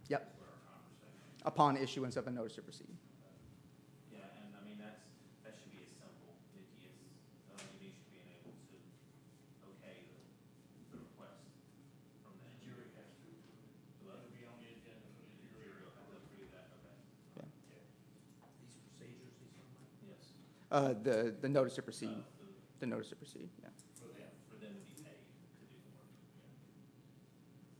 [SPEAKER 1] is
[SPEAKER 10] Yep.
[SPEAKER 1] where our conversation.
[SPEAKER 10] Upon issuance of a notice to proceed.
[SPEAKER 1] Yeah, and I mean, that should be as simple, Nikki, as, you should be able to okay the request from the
[SPEAKER 2] Jury
[SPEAKER 1] engineer.
[SPEAKER 2] has to,
[SPEAKER 1] What?
[SPEAKER 2] it'll be on the agenda for the jury.
[SPEAKER 1] Jury will have to approve that, okay.
[SPEAKER 3] These procedures, he's talking about?
[SPEAKER 1] Yes.
[SPEAKER 10] The notice to proceed, the notice to proceed, yeah.
[SPEAKER 1] For them to be paid to do the work, yeah.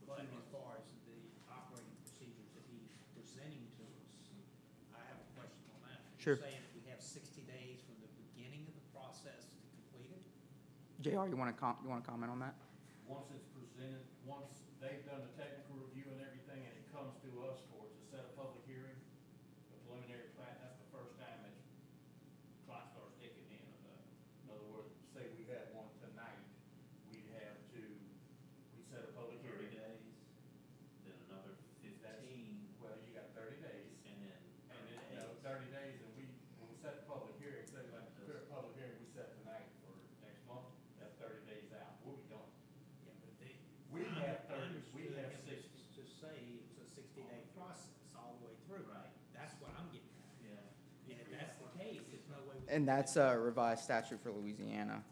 [SPEAKER 3] But as far as the operating procedures that he's presenting to us, I have a question on that.
[SPEAKER 10] Sure.
[SPEAKER 3] You're saying we have 60 days from the beginning of the process to complete it?
[SPEAKER 10] JR, you want to comment on that?
[SPEAKER 2] Once it's presented, once they've done the technical review and everything, and it comes to us for to set a public hearing, the preliminary plat, that's the first time that clock starts ticking in. In other words, say we had one tonight, we'd set a public
[SPEAKER 1] 30
[SPEAKER 2] hearing.
[SPEAKER 1] days, then another 15,
[SPEAKER 2] Well, you got 30 days,
[SPEAKER 1] and then
[SPEAKER 2] and
[SPEAKER 1] 30
[SPEAKER 2] then,
[SPEAKER 1] days.
[SPEAKER 2] 30 days, and when we set the public hearing, say like the public hearing we set tonight for next month, that's 30 days out, we'll be done.
[SPEAKER 3] Yeah, but they.
[SPEAKER 2] We have 30, we have
[SPEAKER 3] understood
[SPEAKER 2] 60.
[SPEAKER 3] him To say it was a 60-day process all the way through.
[SPEAKER 1] Right.
[SPEAKER 3] That's what I'm getting at.
[SPEAKER 1] Yeah.
[SPEAKER 3] And if that's the case, there's no way we.
[SPEAKER 10] And that's a revised statute for Louisiana.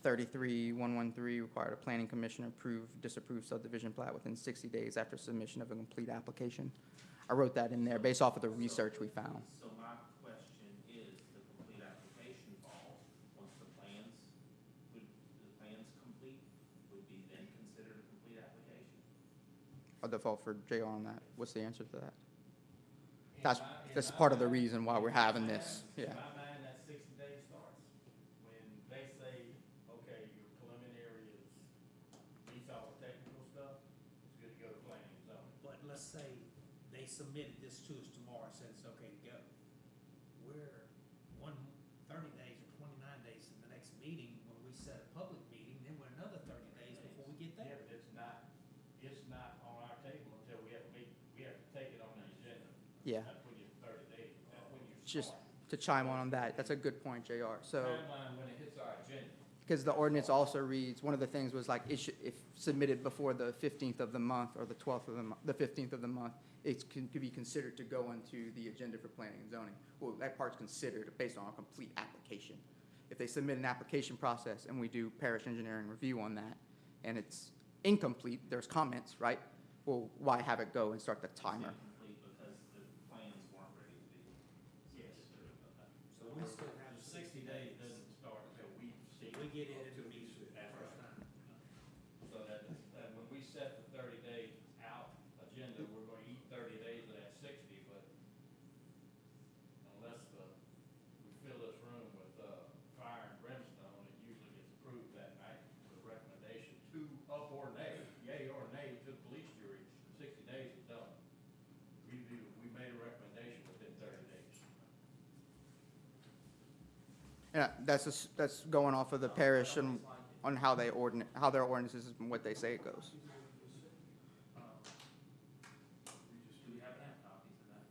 [SPEAKER 10] 33-113 required a planning commission approve, disapprove subdivision plat within 60 days after submission of a complete application. I wrote that in there based off of the research we found.
[SPEAKER 1] So my question is, the complete application falls, once the plans complete, would be then considered a complete application?
[SPEAKER 10] I'll default for JR on that. What's the answer to that? That's part of the reason why we're having this, yeah.
[SPEAKER 2] In my mind, that 60 days starts when they say, okay, your preliminary meets all the technical stuff, it's good to go to planning and zoning.
[SPEAKER 3] But let's say they submitted this to us tomorrow, said it's okay to go. We're 30 days or 29 days to the next meeting, when we set a public meeting, then we're another 30 days before we get
[SPEAKER 2] Yeah,
[SPEAKER 3] there.
[SPEAKER 2] but it's not on our table until we have a meeting, we have to take it on the agenda.
[SPEAKER 10] Yeah.
[SPEAKER 2] That's when you 30 days, that's when you
[SPEAKER 10] Just
[SPEAKER 2] start.
[SPEAKER 10] to chime on that, that's a good point, JR. So,
[SPEAKER 2] Timeline when it hits our agenda.
[SPEAKER 10] because the ordinance also reads, one of the things was like, if submitted before the 15th of the month or the 12th of the 15th of the month, it can be considered to go into the agenda for planning and zoning. Well, that part's considered based on a complete application. If they submit an application process and we do parish engineering review on that, and it's incomplete, there's comments, right? Well, why have it go and start the timer?
[SPEAKER 1] Incomplete because the plans weren't ready to be.
[SPEAKER 2] Yes.
[SPEAKER 1] Okay.
[SPEAKER 3] So we still have
[SPEAKER 2] The 60 days doesn't start until we see.
[SPEAKER 3] We get it in the meeting that first time.
[SPEAKER 2] So that when we set the 30 day out agenda, we're going to eat 30 days of that 60, but unless we fill this room with fire and brimstone, it usually gets approved that night with a recommendation to up or nay, yay or nay to the police jury. 60 days is done. We made a recommendation within 30 days.
[SPEAKER 10] Yeah, that's going off of the parish and on how their ordinances and what they say it goes.
[SPEAKER 1] Do we happen to have copies of that?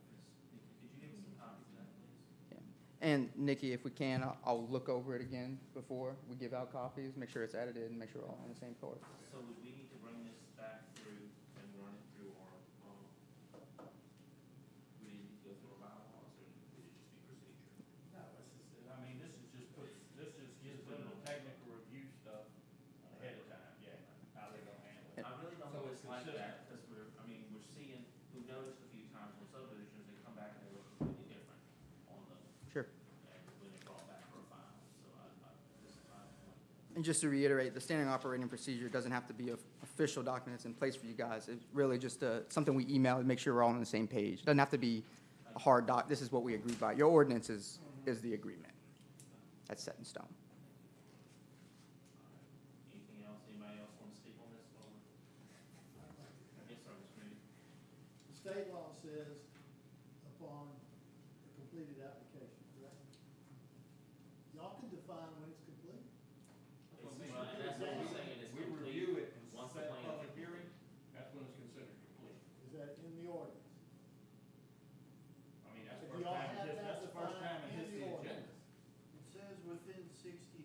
[SPEAKER 1] Could you give us some copies of that, please?
[SPEAKER 10] Yeah. And Nikki, if we can, I'll look over it again before we give out copies, make sure it's edited and make sure we're all on the same page.
[SPEAKER 1] So would we need to bring this back through and run it through our, we need to go through our bylaws, or would it just be procedure?
[SPEAKER 2] No, this just gives them the technical review stuff ahead of time, yeah, how they're gonna handle it.
[SPEAKER 1] I really don't
[SPEAKER 2] So
[SPEAKER 1] know
[SPEAKER 2] it's
[SPEAKER 1] it's like
[SPEAKER 2] consistent.
[SPEAKER 1] that, because we're seeing, we've noticed a few times on subdivisions, they come back and they look completely different on the,
[SPEAKER 10] Sure.
[SPEAKER 1] and when they're brought back for a file, so this is my point.
[SPEAKER 10] And just to reiterate, the standing operating procedure doesn't have to be an official document that's in place for you guys. It's really just something we email to make sure we're all on the same page. It doesn't have to be a hard doc, this is what we agreed by. Your ordinance is the agreement. That's set in stone.
[SPEAKER 1] Anything else, anybody else want to speak on this? Yes, sir, Mr. Moody.
[SPEAKER 7] The state law says upon application, correct? Y'all can define when it's complete.
[SPEAKER 2] Well,
[SPEAKER 1] and that's what we're saying, it's
[SPEAKER 2] We
[SPEAKER 1] complete
[SPEAKER 2] review it and
[SPEAKER 1] once the
[SPEAKER 2] set a
[SPEAKER 1] plan is
[SPEAKER 2] public
[SPEAKER 1] complete.
[SPEAKER 2] hearing, that's when it's considered complete.
[SPEAKER 7] Is that in the ordinance?
[SPEAKER 2] I mean, that's
[SPEAKER 7] If
[SPEAKER 2] the first
[SPEAKER 7] y'all
[SPEAKER 2] time,
[SPEAKER 7] have that
[SPEAKER 2] that's the first time it
[SPEAKER 7] defined
[SPEAKER 2] hits
[SPEAKER 7] in
[SPEAKER 2] the
[SPEAKER 7] the
[SPEAKER 2] agenda.
[SPEAKER 7] ordinance.
[SPEAKER 14] It says within 60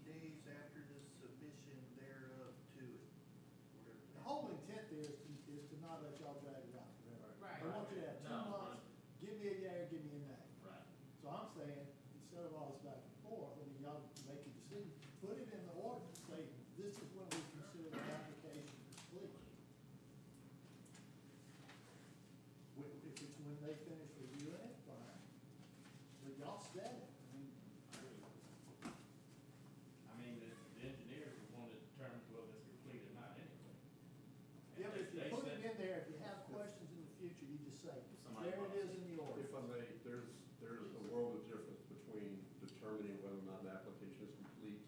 [SPEAKER 14] days after the submission thereof to it.
[SPEAKER 7] The whole intent there is to not let y'all drag it out forever.
[SPEAKER 5] Right.
[SPEAKER 7] I want you to have 2
[SPEAKER 1] No,
[SPEAKER 7] months, give me a yay or give me a nay.
[SPEAKER 1] Right.
[SPEAKER 7] So I'm saying, instead of all this back and forth, I mean, y'all make a decision, put it in the ordinance, say, this is when we consider the application complete. If it's when they finish reviewing it, fine. But y'all said it, I mean,
[SPEAKER 2] I mean, the engineers would want to determine whether it's complete or not anyway.
[SPEAKER 7] yeah, but if you
[SPEAKER 2] They
[SPEAKER 7] put
[SPEAKER 2] said-
[SPEAKER 7] it in there, if you have questions in the future, you just say,
[SPEAKER 1] Somebody
[SPEAKER 7] there it is in the
[SPEAKER 11] If
[SPEAKER 7] ordinance.
[SPEAKER 11] I may, there's a world of difference between determining whether or not an application is complete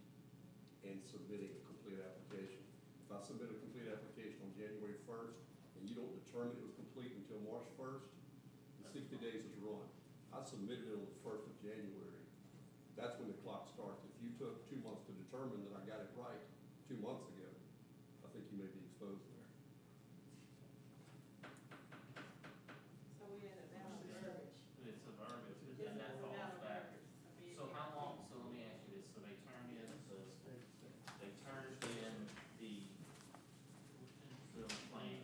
[SPEAKER 11] and submitting a complete application. If I submit a complete application on January 1st and you don't determine it was complete until March 1st, the 60 days is run. I submitted it on the 1st of January. That's when the clock starts. If you took 2 months to determine that I got it right 2 months ago, I think you may be exposed there.
[SPEAKER 4] So we had a valid verbiage.
[SPEAKER 1] It's a verbiage,
[SPEAKER 4] It's
[SPEAKER 1] and
[SPEAKER 4] not
[SPEAKER 1] that
[SPEAKER 4] a
[SPEAKER 1] falls
[SPEAKER 4] valid
[SPEAKER 1] back.
[SPEAKER 4] verbiage. I mean,
[SPEAKER 1] So how long, so let me ask you this, so they turned in they turned in the plans,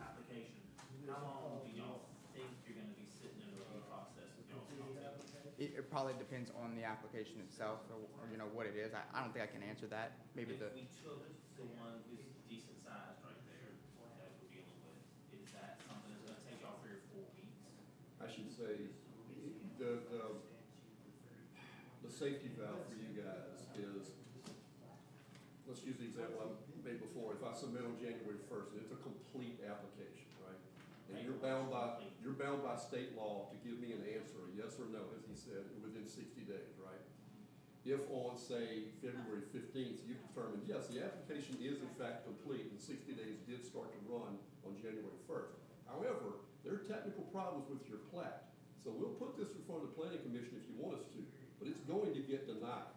[SPEAKER 1] application. How long do y'all think you're gonna be sitting in the review process with y'all's company?
[SPEAKER 10] It probably depends on the application itself, or, you know, what it is. I don't think I can answer that. Maybe the,
[SPEAKER 1] If we took the one who's decent sized right there that we're dealing with, is that something that's gonna take y'all 3 or 4 weeks?
[SPEAKER 11] I should say, the safety valve for you guys is, let's use the example I made before. If I submit on January 1st, and it's a complete application, right? And you're bound by state law to give me an answer, a yes or no, as he said, within 60 days, right? If on, say, February 15th, you determine, yes, the application is in fact complete, and 60 days did start to run on January 1st. However, there are technical problems with your plat. So we'll put this in front of the planning commission if you want us to, but it's going to get denied.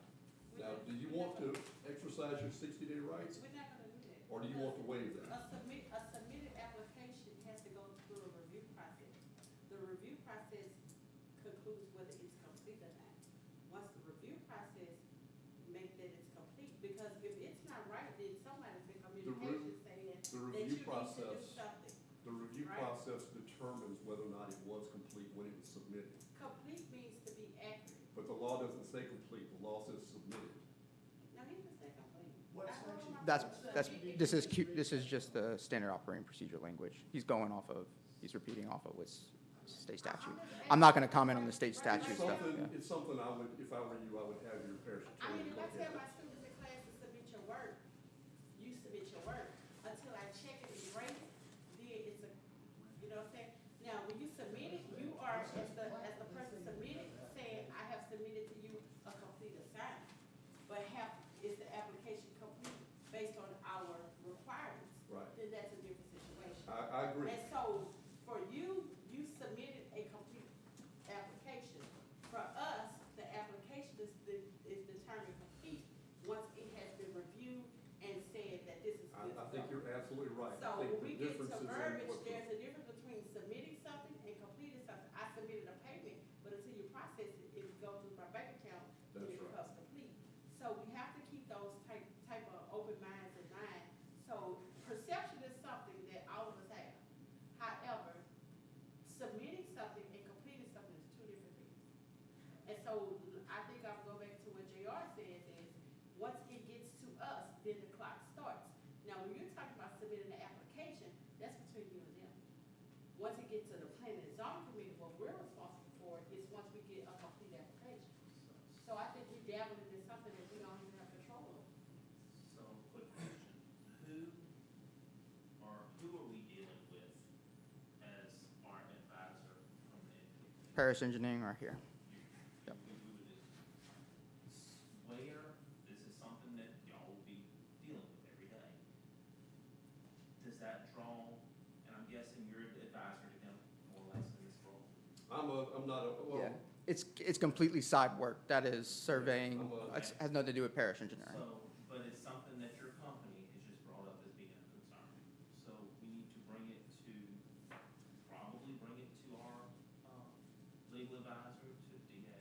[SPEAKER 11] Now, do you want to exercise your 60-day rights,
[SPEAKER 4] We're not gonna do that.
[SPEAKER 11] or do you want to waive that?
[SPEAKER 4] A submitted application has to go through a review process. The review process concludes whether it's complete or not. Once the review process makes that it's complete, because if it's not right, then somebody's in communication saying
[SPEAKER 11] The
[SPEAKER 4] that you
[SPEAKER 11] review
[SPEAKER 4] need to do
[SPEAKER 11] process,
[SPEAKER 4] something.
[SPEAKER 11] the review
[SPEAKER 4] Right.
[SPEAKER 11] process determines whether or not it was complete when it was submitted.
[SPEAKER 4] Complete means to be accurate.
[SPEAKER 11] But the law doesn't say complete, the law says submitted.
[SPEAKER 4] Now, he can say complete.
[SPEAKER 7] What
[SPEAKER 4] I told
[SPEAKER 7] section?
[SPEAKER 4] him I
[SPEAKER 10] that's,
[SPEAKER 4] put
[SPEAKER 10] that's,
[SPEAKER 4] submitted.
[SPEAKER 10] this is just the standard operating procedure language. He's repeating off of what's state statute. I'm not gonna comment on the state statute
[SPEAKER 11] It's
[SPEAKER 10] stuff,
[SPEAKER 11] something,
[SPEAKER 10] yeah.
[SPEAKER 11] it's something I would, if I were you, I would have your parish
[SPEAKER 4] I
[SPEAKER 11] attorney
[SPEAKER 4] mean, if I
[SPEAKER 11] look
[SPEAKER 4] tell
[SPEAKER 11] at.
[SPEAKER 4] my students in class to submit your work, you submit your work. Until I check it and grade it, then it's a, you know what I'm saying? Now, when you submit it, you are, as the person submitting, saying, I have submitted to you a complete assignment. But is the application complete based on our requirements?
[SPEAKER 11] Right.
[SPEAKER 4] Then that's a different situation.
[SPEAKER 11] I agree.
[SPEAKER 4] And so, for you, you submitted a complete application. For us, the application is determined complete once it has been reviewed and said that this is good.
[SPEAKER 11] I think you're absolutely right. I
[SPEAKER 4] So
[SPEAKER 11] think
[SPEAKER 4] when
[SPEAKER 11] the
[SPEAKER 4] we get
[SPEAKER 11] difference
[SPEAKER 4] to
[SPEAKER 11] is in
[SPEAKER 4] verbiage,
[SPEAKER 11] what the-
[SPEAKER 4] there's a difference between submitting something and completing something. I submitted a payment, but until you process it, it goes to my bank account, and
[SPEAKER 11] That's
[SPEAKER 4] it
[SPEAKER 11] right.
[SPEAKER 4] becomes complete. So we have to keep those type of open minds in mind. So perception is something that all of us have. However, submitting something and completing something is 2 different things. And so I think I'll go back to what JR says is, once it gets to us, then the clock starts. Now, when you're talking about submitting an application, that's between you and them. Once it gets to the planning and zoning committee, what we're responsible for is once we get a complete application. So I think we dabbled into something that we don't even have control over.
[SPEAKER 1] So, quick question, who are we dealing with as our advisor from the NPP?
[SPEAKER 10] Parish engineering are here. Yep.
[SPEAKER 1] Where, this is something that y'all will be dealing with every day. Does that draw, and I'm guessing you're the advisor to him more or less in this role?
[SPEAKER 11] I'm a I'm not,
[SPEAKER 10] Yeah, it's completely side work. That is surveying, it has nothing to do with parish engineering.
[SPEAKER 1] So, but it's something that your company has just brought up as being a concern. So we need to probably bring it to our, legal advisor, to DA,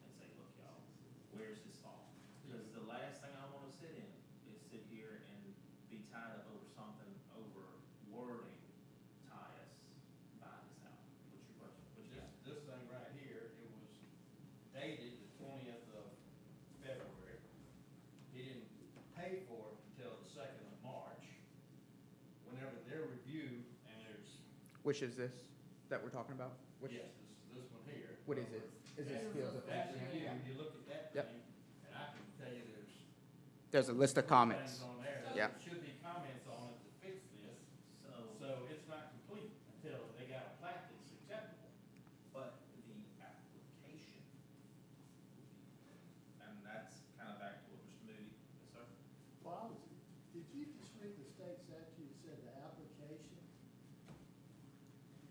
[SPEAKER 1] and say, look, y'all, where's this fall? Because the last thing I wanna sit in is sit here and be tied up over something, over wording, tie us, buy this out. What's your question? What you got?
[SPEAKER 2] This thing right here, it was dated the 20th of February. He didn't pay for it until the 2nd of March. Whenever their review, and there's,
[SPEAKER 10] Which is this that we're talking about? Which,
[SPEAKER 2] yes, this one here.
[SPEAKER 10] what is it? Is it fields of
[SPEAKER 2] That review,
[SPEAKER 10] Yeah.
[SPEAKER 2] you look at that
[SPEAKER 10] Yep.
[SPEAKER 2] thing, and I can tell you
[SPEAKER 10] There's a list of comments.
[SPEAKER 2] things on there.
[SPEAKER 10] Yeah.
[SPEAKER 2] There should be comments on it to fix this,
[SPEAKER 1] So,
[SPEAKER 2] so it's not complete until they got a plat that's acceptable.
[SPEAKER 1] but the application, and that's kind of back to what Mr. Moody, yes, sir?
[SPEAKER 7] Well, did you just read the state statute that said the application?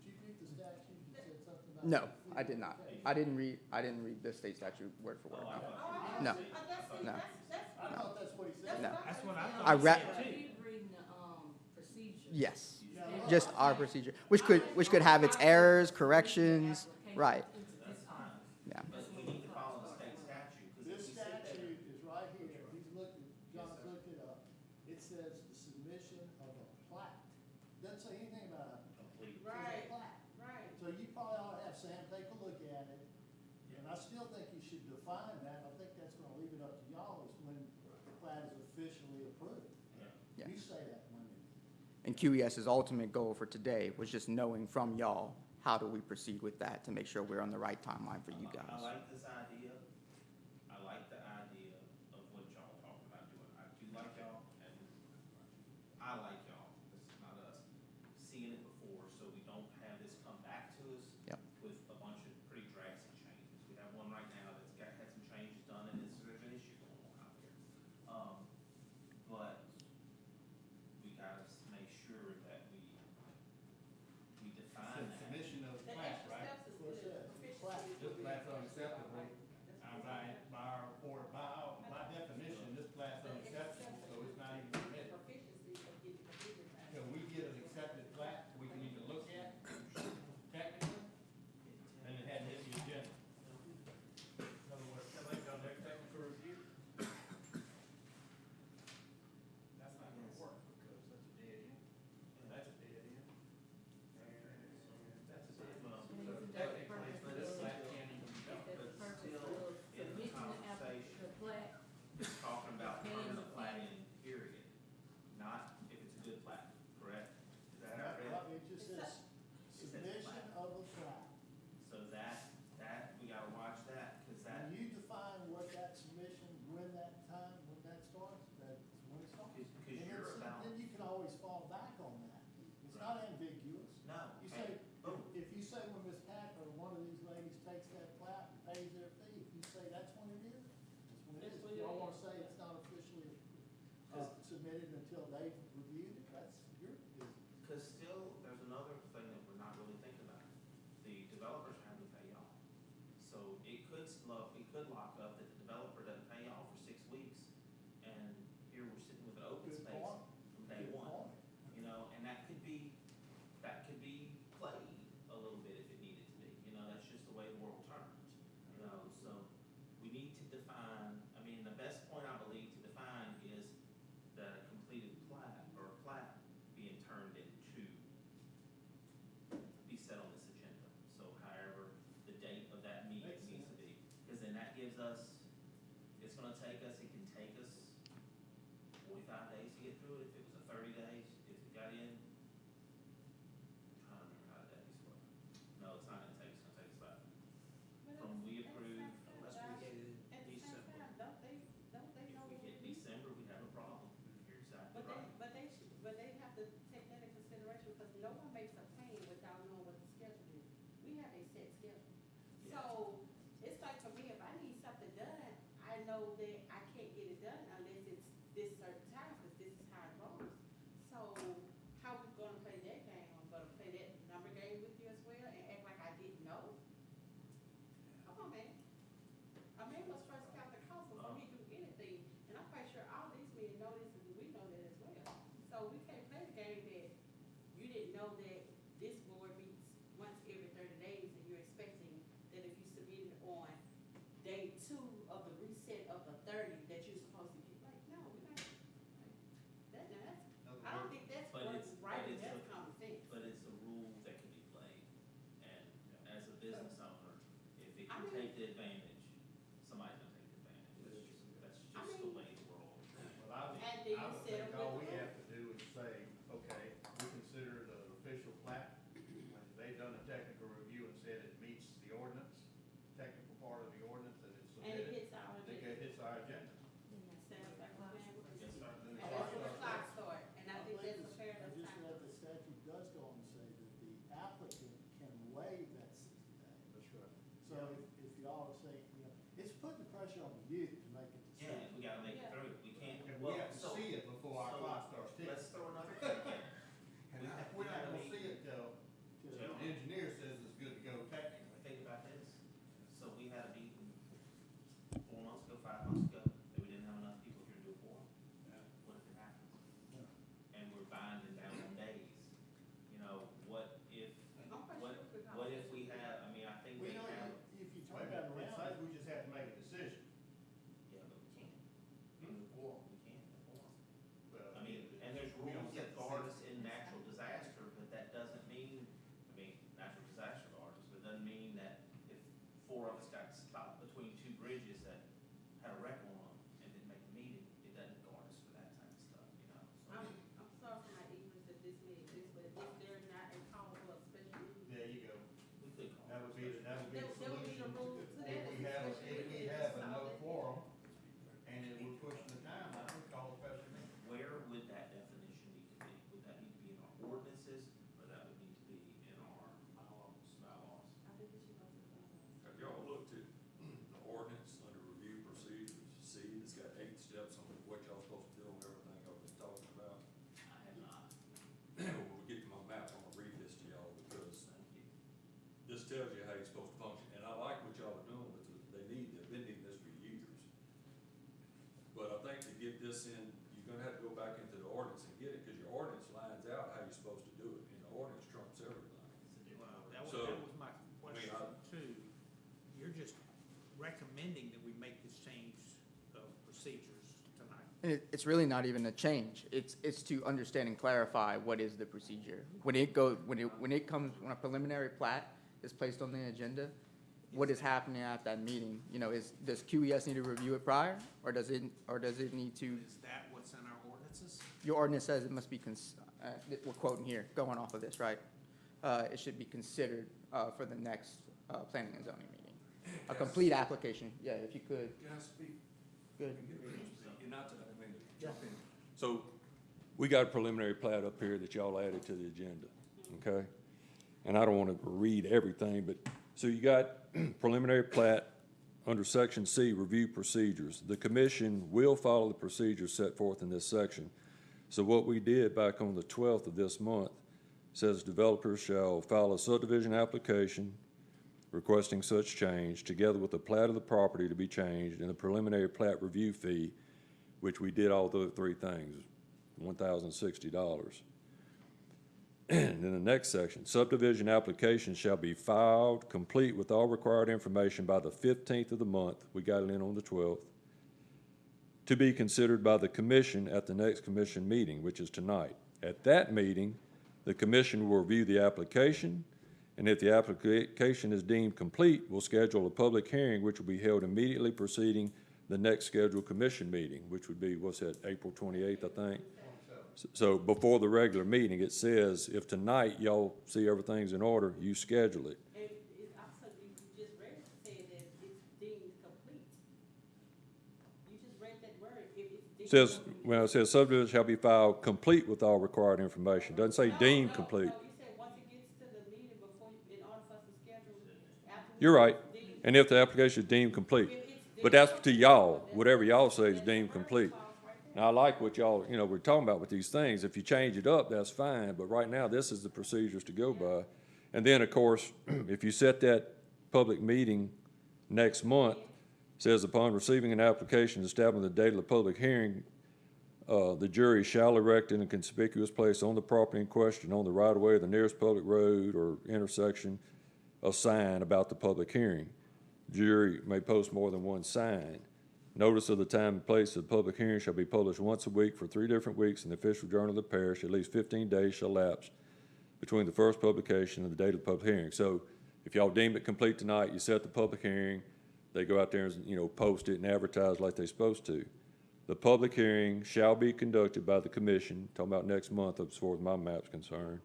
[SPEAKER 7] Did you read the statute that said something about?
[SPEAKER 10] No, I did not. I didn't read the state statute word for word.
[SPEAKER 1] Oh, I
[SPEAKER 10] no.
[SPEAKER 1] thought you
[SPEAKER 10] No.
[SPEAKER 1] did.
[SPEAKER 10] No.
[SPEAKER 7] I thought that's what he said.
[SPEAKER 10] No.
[SPEAKER 2] That's what I thought.
[SPEAKER 10] I read,
[SPEAKER 4] reading the, procedure.
[SPEAKER 10] yes,
[SPEAKER 7] Yeah, look,
[SPEAKER 10] just our procedure, which could have its errors, corrections, right,
[SPEAKER 1] That's fine,
[SPEAKER 10] yeah.
[SPEAKER 1] but we need to follow the state statute, because
[SPEAKER 7] This
[SPEAKER 1] if we sit there.
[SPEAKER 7] statute is right here, he's looked, John's looked it up. It says the submission of a plat. Doesn't say anything about a
[SPEAKER 1] Complete.
[SPEAKER 7] it says a plat.
[SPEAKER 4] right.
[SPEAKER 7] So you probably ought to have Sam take a look at it, and I still think you should define that. I think that's gonna leave it up to y'all is when the plat is officially approved.
[SPEAKER 10] Yeah.
[SPEAKER 7] You say that when you.
[SPEAKER 10] And QES's ultimate goal for today was just knowing from y'all, how do we proceed with that to make sure we're on the right timeline for you
[SPEAKER 1] I
[SPEAKER 10] guys.
[SPEAKER 1] like this idea. I like the idea of what y'all are talking about doing. I do like y'all, and I like y'all, this is not us, seeing it before, so we don't have this come back to us
[SPEAKER 10] Yep.
[SPEAKER 1] with a bunch of pretty drastic changes. We have one right now that's had some changes done, and there's an issue going on out there. But we gotta make sure that we define that.
[SPEAKER 2] Submission of the plat, right?
[SPEAKER 7] What's that? Plat.
[SPEAKER 2] This plat's unacceptable. I'm by our report, by definition, this plat's unacceptable, so it's not even permitted. Till we get an accepted plat, we can either look at technically, and it hadn't hit the agenda. In other words, can they come next technical review? That's not gonna work, because that's a dead end. That's a dead end. And that's a dead end. So technically, this plat can't even be done.
[SPEAKER 1] But still, in the conversation, it's talking about permanent platting, period, not if it's a good plat, correct? Is that how it read?
[SPEAKER 7] It just says submission of a plat.
[SPEAKER 1] So that, we gotta watch that, cause that,
[SPEAKER 7] And you define what that submission, when that starts, that's when it starts.
[SPEAKER 1] cause
[SPEAKER 7] And
[SPEAKER 1] you're
[SPEAKER 7] it's-
[SPEAKER 1] about,
[SPEAKER 7] then you can always fall back on that. It's not ambiguous.
[SPEAKER 1] no,
[SPEAKER 7] You
[SPEAKER 1] hey,
[SPEAKER 7] say,
[SPEAKER 1] boom,
[SPEAKER 7] if you say when Ms. Pack or one of these ladies takes that plat and pays their fee, if you say that's when it is, that's when it is. If y'all wanna say it's not officially, submitted until they've reviewed it, that's your business.
[SPEAKER 1] cause still, there's another thing that we're not really thinking about. The developers have to pay y'all. So it could lock up that the developer doesn't pay y'all for 6 weeks, and here we're sitting with an open
[SPEAKER 7] Good
[SPEAKER 1] space
[SPEAKER 7] point.
[SPEAKER 1] from day
[SPEAKER 7] Good
[SPEAKER 1] one.
[SPEAKER 7] point.
[SPEAKER 1] You know, and that could be played a little bit if it needed to be, you know, that's just the way the world turns. You know, so we need to define, I mean, the best point I believe to define is that a completed plat or a plat being turned into, be set on this agenda. So however, the date of that meeting
[SPEAKER 7] Makes
[SPEAKER 1] needs to
[SPEAKER 7] sense.
[SPEAKER 1] be, because then that gives us, it can take us 45 days to get through it, if it was a 30 days, if it got in. I'm trying to remember how days work. No, it's not gonna take, it's gonna take us about, from we approve, unless we get it in December. If we get December, we have a problem, you're exactly right.
[SPEAKER 4] But they have to take that into consideration, because no one makes a plan without knowing what the schedule is. We have a set schedule.
[SPEAKER 1] Yeah.
[SPEAKER 4] So, it's like for me, if I need something done, I know that I can't get it done unless it's this certain time, because this is how it runs. So, how we gonna play that game? I'm gonna play that number game with you as well and act like I didn't know?
[SPEAKER 1] you take the advantage, somebody's gonna take the advantage. That's just the way the world.
[SPEAKER 2] Well, I would,
[SPEAKER 4] And do you
[SPEAKER 2] I would
[SPEAKER 4] settle
[SPEAKER 2] think all
[SPEAKER 4] with
[SPEAKER 2] we
[SPEAKER 4] the
[SPEAKER 2] have to do is say, okay, we consider it an official plat. When they've done a technical review and said it meets the ordinance, technical part of the ordinance, that it's
[SPEAKER 4] And it
[SPEAKER 2] submitted,
[SPEAKER 4] hits our
[SPEAKER 2] they
[SPEAKER 4] agenda.
[SPEAKER 2] get, hits our agenda.
[SPEAKER 4] Sounds like a plan.
[SPEAKER 1] Yes, sir.
[SPEAKER 2] Then the
[SPEAKER 4] And
[SPEAKER 2] clock
[SPEAKER 4] that's when the
[SPEAKER 2] starts.
[SPEAKER 4] clock start, and I think
[SPEAKER 7] believe
[SPEAKER 4] that's a fair
[SPEAKER 7] I
[SPEAKER 4] enough
[SPEAKER 7] just
[SPEAKER 4] time.
[SPEAKER 7] read the statute does go on to say that the applicant can waive that 60 days.
[SPEAKER 2] That's right.
[SPEAKER 7] So if y'all are saying, you know, it's putting pressure on you to make a decision.
[SPEAKER 1] Yeah, we gotta make it through, we can't,
[SPEAKER 2] And
[SPEAKER 1] well,
[SPEAKER 2] we have to
[SPEAKER 1] so,
[SPEAKER 2] see it before our
[SPEAKER 1] so
[SPEAKER 2] clock starts ticking.
[SPEAKER 1] let's throw another thing in.
[SPEAKER 2] And
[SPEAKER 1] We have-
[SPEAKER 2] we're
[SPEAKER 1] we
[SPEAKER 2] not
[SPEAKER 1] gotta
[SPEAKER 2] gonna
[SPEAKER 1] be-
[SPEAKER 2] see it till the engineer says it's good to go technically.
[SPEAKER 1] Think about this, so we had a meeting 4 months ago, 5 months ago, that we didn't have enough people here to do a forum. What if it happens? And we're binding down on days, you know, what if,
[SPEAKER 4] I'm quite
[SPEAKER 1] what,
[SPEAKER 4] sure we could
[SPEAKER 1] what if we have, I mean, I think
[SPEAKER 7] Well,
[SPEAKER 1] they
[SPEAKER 7] you know,
[SPEAKER 1] have,
[SPEAKER 7] if you
[SPEAKER 2] Wait
[SPEAKER 7] turn
[SPEAKER 2] a
[SPEAKER 7] that
[SPEAKER 2] minute, it
[SPEAKER 7] around.
[SPEAKER 2] says we just have to make a decision.
[SPEAKER 1] yeah, but we can't. In the forum, we can't, in the forum.
[SPEAKER 2] Well,
[SPEAKER 1] I mean, and there's
[SPEAKER 2] we don't
[SPEAKER 1] rules
[SPEAKER 2] get
[SPEAKER 1] that
[SPEAKER 2] to
[SPEAKER 1] guard
[SPEAKER 2] see
[SPEAKER 1] us in natural disaster, but that doesn't mean, I mean, natural disaster guards us, but it doesn't mean that if 4 of us got stopped between 2 bridges that had a wreck on them and didn't make a meeting, it doesn't guard us for that type of stuff, you know? So,
[SPEAKER 4] I'm sorry for my ignorance that this may exist, but if there's not a call for a special meeting,
[SPEAKER 2] There you go.
[SPEAKER 1] we could call
[SPEAKER 2] That
[SPEAKER 1] it
[SPEAKER 2] would be,
[SPEAKER 1] special.
[SPEAKER 2] that would be the
[SPEAKER 4] there would be
[SPEAKER 2] solution.
[SPEAKER 4] a rule to that.
[SPEAKER 2] If we have, if we have a no quorum, and if we're pushing the timeline, we call a special meeting.
[SPEAKER 1] Where would that definition need to be? Would that need to be in our ordinances, or that would need to be in our bylaws?
[SPEAKER 4] I think it should go to the bylaws.
[SPEAKER 15] Have y'all looked at the ordinance under review procedures? See, it's got 8 steps on what y'all supposed to do on everything I've been talking about.
[SPEAKER 1] I have not.
[SPEAKER 15] When we get to my map, I'm gonna read this to y'all because
[SPEAKER 1] Thank you.
[SPEAKER 15] this tells you how you're supposed to function. And I like what y'all are doing, but they've been needing this for years. But I think to get this in, you're gonna have to go back into the ordinance and get it, because your ordinance lines out how you're supposed to do it, and the ordinance trumps everything.
[SPEAKER 3] Well, that was,
[SPEAKER 15] So,
[SPEAKER 3] that was my
[SPEAKER 15] I mean,
[SPEAKER 3] question too. You're just recommending that we make this change of procedures tonight.
[SPEAKER 10] And it's really not even a change. It's to understand and clarify what is the procedure. When it comes, when a preliminary plat is placed on the agenda, what is happening at that meeting? You know, does QES need to review it prior, or does it need to?
[SPEAKER 3] Is that what's in our ordinances?
[SPEAKER 10] Your ordinance says it must be, we're quoting here, going off of this, right? It should be considered for the next planning and zoning meeting. A complete application, yeah, if you could.
[SPEAKER 15] Can I speak?
[SPEAKER 10] Good.
[SPEAKER 15] You're not, I mean, jump in. So, we got a preliminary plat up here that y'all added to the agenda, okay? And I don't wanna read everything, but, so you got preliminary plat under section C, review procedures. The commission will follow the procedures set forth in this section. So what we did back on the 12th of this month says developers shall file a subdivision application requesting such change, together with a plat of the property to be changed and a preliminary plat review fee, which we did all the 3 things, $1,060. And then the next section, subdivision application shall be filed complete with all required information by the 15th of the month, we got it in on the 12th, to be considered by the commission at the next commission meeting, which is tonight. At that meeting, the commission will review the application, and if the application is deemed complete, we'll schedule a public hearing, which will be held immediately preceding the next scheduled commission meeting, which would be, what's that, April 28th, I think? So before the regular meeting, it says, if tonight y'all see everything's in order, you schedule it.
[SPEAKER 4] And also, you just read it, said that it's deemed complete. You just read that word, if it's deemed.
[SPEAKER 15] Says,
[SPEAKER 4] complete.
[SPEAKER 15] well, it says subdivision shall be filed complete with all required information. Doesn't say deemed complete.
[SPEAKER 4] No, you said once it gets to the meeting before, in order for us to schedule, after.
[SPEAKER 15] You're right.
[SPEAKER 4] it's deemed-
[SPEAKER 15] And if the application is deemed complete. But that's to y'all, whatever y'all say is deemed complete. Now, I like what y'all, you know, we're talking about with these things. If you change it up, that's fine, but right now, this is the procedures to go by. And then, of course, if you set that public meeting next month, says upon receiving an application establishing the date of the public hearing, the jury shall erect in a conspicuous place on the property in question, on the right-of-way of the nearest public road or intersection, a sign about the public hearing. Jury may post more than one sign. Notice of the time and place of the public hearing shall be published once a week for 3 different weeks in the official journal of the parish. At least 15 days shall lapse between the first publication and the date of the public hearing. So If y'all deem it complete tonight, you set the public hearing, they go out there and, post it and advertise like they're supposed to. The public hearing shall be conducted by the commission, talking about next month as far as my map's concerned.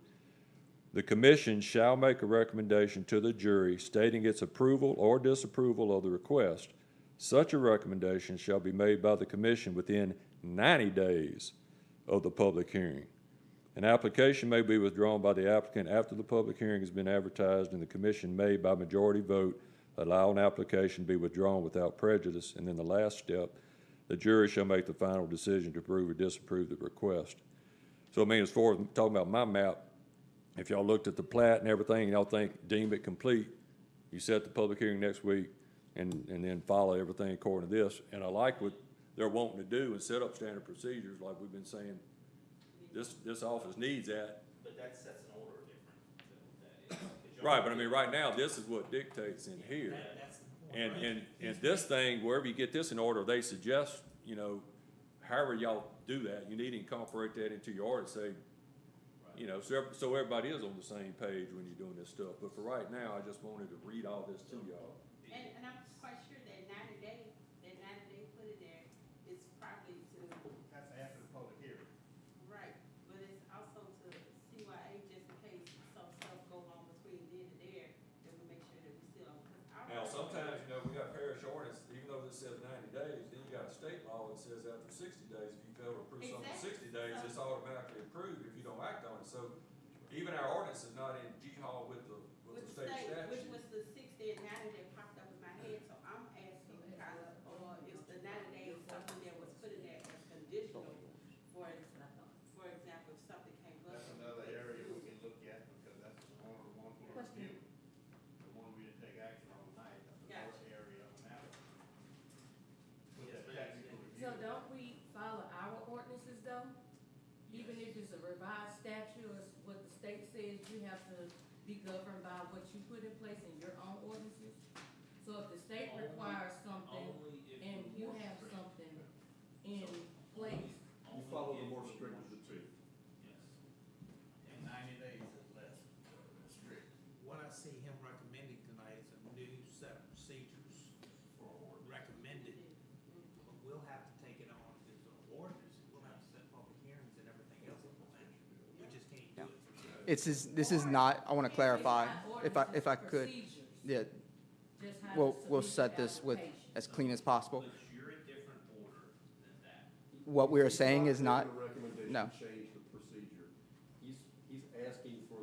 [SPEAKER 15] The commission shall make a recommendation to the jury stating its approval or disapproval of the request. Such a recommendation shall be made by the commission within 90 days of the public hearing. An application may be withdrawn by the applicant after the public hearing has been advertised, and the commission may, by majority vote, allow an application to be withdrawn without prejudice. And then the last step, the jury shall make the final decision to approve or disapprove the request. So I mean, as far as talking about my map, if y'all looked at the plat and everything, and y'all think, deem it complete, you set the public hearing next week and then follow everything according to this. And I like what they're wanting to do and set up standard procedures like we've been saying this office needs that.
[SPEAKER 1] But that sets an order different than that is.
[SPEAKER 15] Right, but I mean, right now, this is what dictates in here. And this thing, wherever you get this in order, they suggest, however y'all do that, you need to incorporate that into your order, say, so everybody is on the same page when you're doing this stuff. But for right now, I just wanted to read all this to y'all.
[SPEAKER 4] And I'm quite sure that 90 days, put it there, is probably to,
[SPEAKER 2] That's after the public hearing.
[SPEAKER 4] right, but it's also to CYA just in case some stuff go on between then and there, that we make sure that we still, because our.
[SPEAKER 15] Now, sometimes, we got parish ordinance, even though this says 90 days, then you got a state law that says after 60 days, if you fail to approve something in 60 days, it's automatically approved if you don't act on it. So even our ordinance is not in G-Haul with the state statute.
[SPEAKER 4] Which was the 60 and 90 that popped up in my head, so I'm asking kind of, is the 90 days something that was put in there as conditional for example, if something came up.
[SPEAKER 2] That's another area we can look at, because that's one of the ones we're reviewing. The one we didn't take action on tonight, that's the
[SPEAKER 4] Gotcha.
[SPEAKER 2] north area on that one. With that technical review.
[SPEAKER 16] So don't we follow our ordinances though? Even if it's a revised statute or what the state says, you have to be governed by what you put in place in your own ordinances? So if the state requires something and you have something in place,
[SPEAKER 11] You follow the more strict of the two.
[SPEAKER 2] Yes. And 90 days is less strict.
[SPEAKER 3] What I see him recommending tonight is a new set of procedures recommended. But we'll have to take it on as an ordinance, we'll have to set public hearings and everything else on that. We just can't do it.
[SPEAKER 10] This is not, I want to clarify, if I could, yeah,
[SPEAKER 16] just how
[SPEAKER 10] we'll
[SPEAKER 16] to
[SPEAKER 10] set
[SPEAKER 16] submit the
[SPEAKER 10] this with
[SPEAKER 16] application.
[SPEAKER 10] as clean as possible.
[SPEAKER 1] But you're a different order than that.
[SPEAKER 10] What we are saying is not,
[SPEAKER 11] He's a recommendation
[SPEAKER 10] no.
[SPEAKER 11] to change the procedure. He's asking for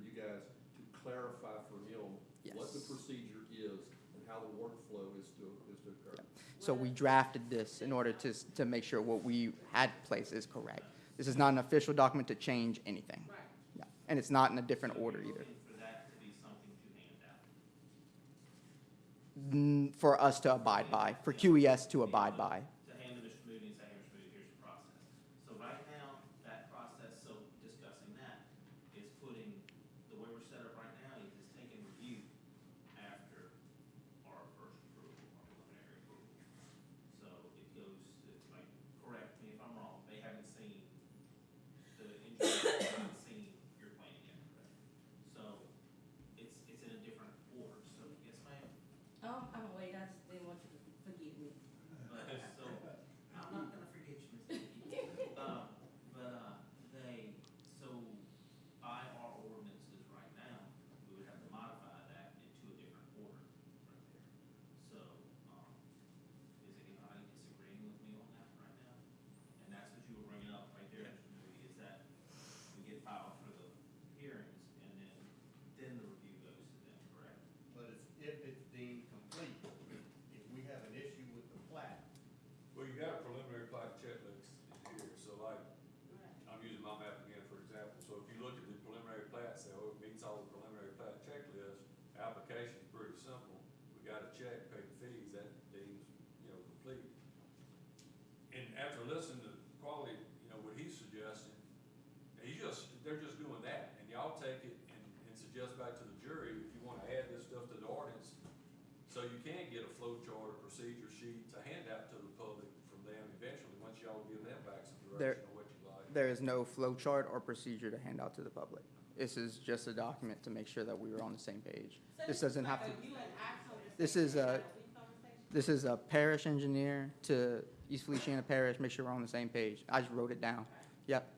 [SPEAKER 11] you guys to clarify for him what the
[SPEAKER 10] Yes.
[SPEAKER 11] procedure is and how the workflow is to occur.
[SPEAKER 10] So we drafted this in order to make sure what we had placed is correct. This is not an official document to change anything.
[SPEAKER 4] Right.
[SPEAKER 10] Yeah. And it's not in a different order either.
[SPEAKER 1] Looking for that to be something to hand out.
[SPEAKER 10] For us to abide by, for QES to abide by.
[SPEAKER 1] To hand to Mr. Moody and say, hey, Mr. Moody, here's the process. So right now, that process, so discussing that, is putting, the way we're set up right now is it's taking review after our first approval, our preliminary approval. So it goes to, like, correct me if I'm wrong, they haven't seen, the engineers haven't seen your plan yet, correct? So it's in a different order, so, yes, ma'am?
[SPEAKER 16] I'm wait, I just didn't want you to forget me.
[SPEAKER 1] But, so, I'm not gonna forget you, Ms. Dickey. So by our ordinances right now, we would have to modify that into a different order right there. So, is anybody disagreeing with me on that right now? And that's what you were bringing up right there, Mr. Moody, is that we get filed for the hearings and then the review goes to them, correct?
[SPEAKER 2] But if it's deemed complete, if we have an issue with the plat,
[SPEAKER 15] Well, you got a preliminary plat checklist in here, so like, I'm using my map again for example, so if you look at the preliminary plat, say, oh, it meets all the preliminary plat checklist, application's pretty simple, we got a check, pay the fees, that deems, complete. And after listening to Quality, what he's suggesting, they're just doing that, and y'all take it and suggest back to the jury, if you wanna add this stuff to the ordinance, so you can get a flow chart or procedure sheet to hand out to the public from them eventually, once y'all give them back some
[SPEAKER 10] There-
[SPEAKER 15] direction on what you like.
[SPEAKER 10] there is no flow chart or procedure to hand out to the public. This is just a document to make sure that we were on the same page. This doesn't have to, this is a parish engineer to East Feliciana Parish, make sure we're on the same page. I just wrote it down. Yep,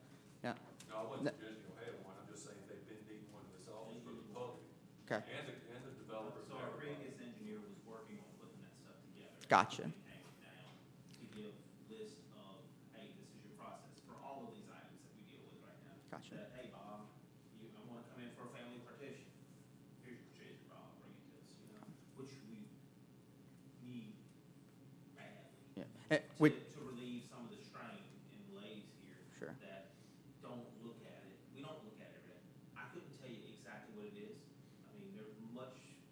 [SPEAKER 10] yep.
[SPEAKER 15] No, I wasn't suggesting you'll have one, I'm just saying they've been needing one in this office for the public.
[SPEAKER 10] Okay.
[SPEAKER 15] And the developer.
[SPEAKER 1] So our previous engineer was working on putting that stuff together.
[SPEAKER 10] Gotcha.
[SPEAKER 1] And came down to give list of, hey, this is your process for all of these items that we deal with right now.
[SPEAKER 10] Gotcha.
[SPEAKER 1] That, hey, Bob, I wanna come in for a family partition. Here's your procedure, Bob, bring it to us, you know, which we need badly.
[SPEAKER 10] Yeah.
[SPEAKER 1] To relieve some of the strain in lays here.
[SPEAKER 10] Sure.
[SPEAKER 1] That don't look at it, we don't look at it every day. I couldn't tell you exactly what it is. I mean, there are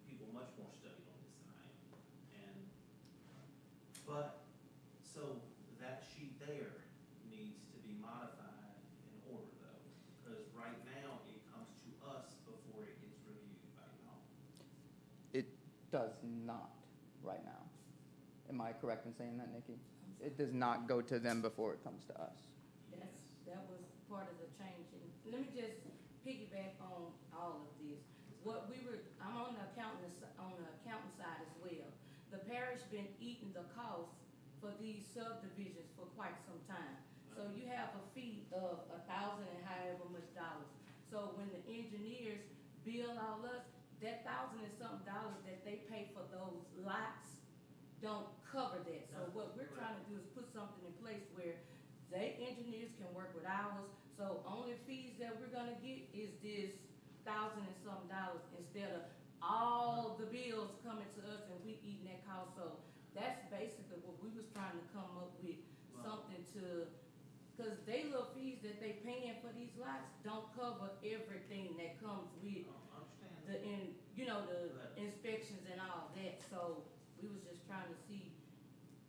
[SPEAKER 1] people much more studied on this than I am. And, but, so that sheet there needs to be modified in order though. Because right now, it comes to us before it gets reviewed by y'all.
[SPEAKER 10] It does not right now. Am I correct in saying that, Nikki? It does not go to them before it comes to us.
[SPEAKER 16] That was part of the change. And let me just piggyback on all of this. I'm on the accountant side as well. The parish been eating the cost for these subdivisions for quite some time. So you have a fee of $1,000 and however much dollars. So when the engineers bill all us, that $1,000 and something dollars that they pay for those lots don't cover that. So what we're trying to do is put something in place where they engineers can work with ours. So only fees that we're gonna get is this $1,000 and something dollars instead of all the bills coming to us and we eating that cost. So that's basically what we was trying to come up with, something to, cause they little fees that they paying for these lots don't cover everything that comes with the inspections and all that. So we was just trying to see,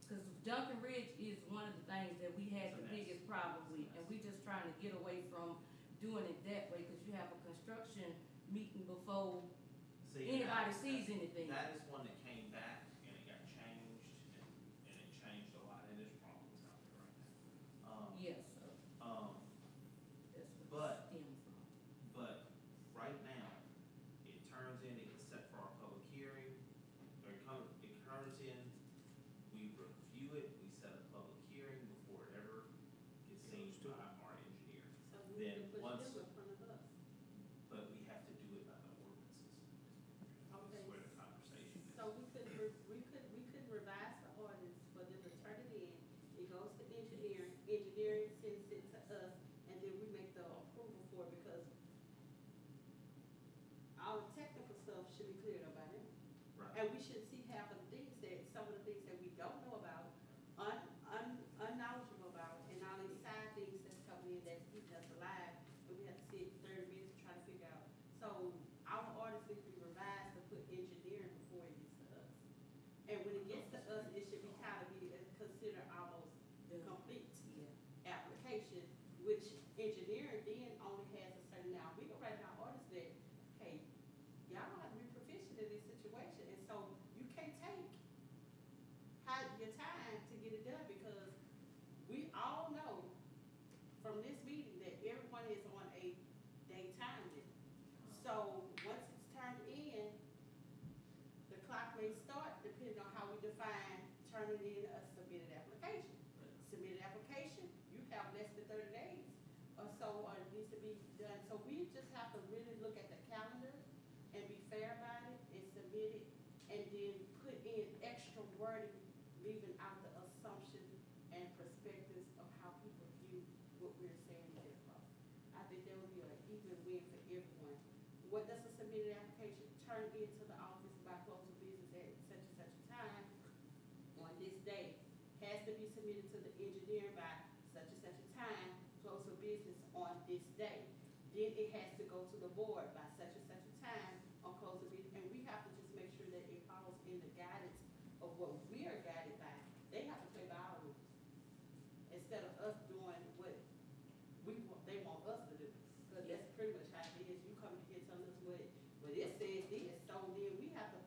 [SPEAKER 16] cause Duncan Ridge is one of the things that we had the biggest problem with, and we just trying to get away from doing it that way, cause you have a construction meeting before anybody sees anything.
[SPEAKER 1] That is one that came back and it got changed and it changed a lot and there's problems out there right now.
[SPEAKER 16] Yes, so that's what
[SPEAKER 1] But,
[SPEAKER 16] it stemmed from.
[SPEAKER 1] but right now, it turns in, it gets set for our public hearing, or it turns in, we review it, we set a public hearing before it ever gets seen by our engineer.
[SPEAKER 4] So we need to
[SPEAKER 1] Then
[SPEAKER 4] push
[SPEAKER 1] once,
[SPEAKER 4] them in front of us.
[SPEAKER 1] but we have to do it by the ordinances.
[SPEAKER 4] Okay.
[SPEAKER 1] That's where the conversation is.
[SPEAKER 4] So we could revise the ordinance for them to turn it in. It goes to engineering sends it to us, and then we make the approval for it, because all the technical stuff should be cleared up by them.
[SPEAKER 1] Right.
[SPEAKER 4] And we should see half of the things some of the things that we don't know about, unknowledgeable about, and all these side things that's coming in that's keeping us alive, and we have to sit 30 minutes to try to figure out. So our ordinance needs to be revised to put engineering before it gets to us. And when it gets to us, it should be kind of be considered almost complete application, which engineering then only has a certain, now, we can write in our ordinance that, hey, y'all have to be proficient in this situation, and so you can't take your time to get it done, because we all know from this meeting that everyone is on a day time limit. So once it's turned in, the clock may start depending on how we define turning in a submitted application. Submitted application, you have less than 30 days or so, or it needs to be done. So we just have to really look at the calendar and be fair about it and submit it, and then put in extra wording, leaving out the assumption and perspectives of how people view what we're saying here. I think that would be an even win for everyone. What does a submitted application turn into the office by close of business at such and such a time on this day? Has to be submitted to the engineer by such and such a time, close of business on this day. Then it has to go to the board by such and such a time on close of business. And we have to just make sure that it follows in the guidance of what we are guided by. They have to play by our rules instead of us doing what they want us to do. Because that's pretty much how it is. You come here telling us what it says this, so then we have to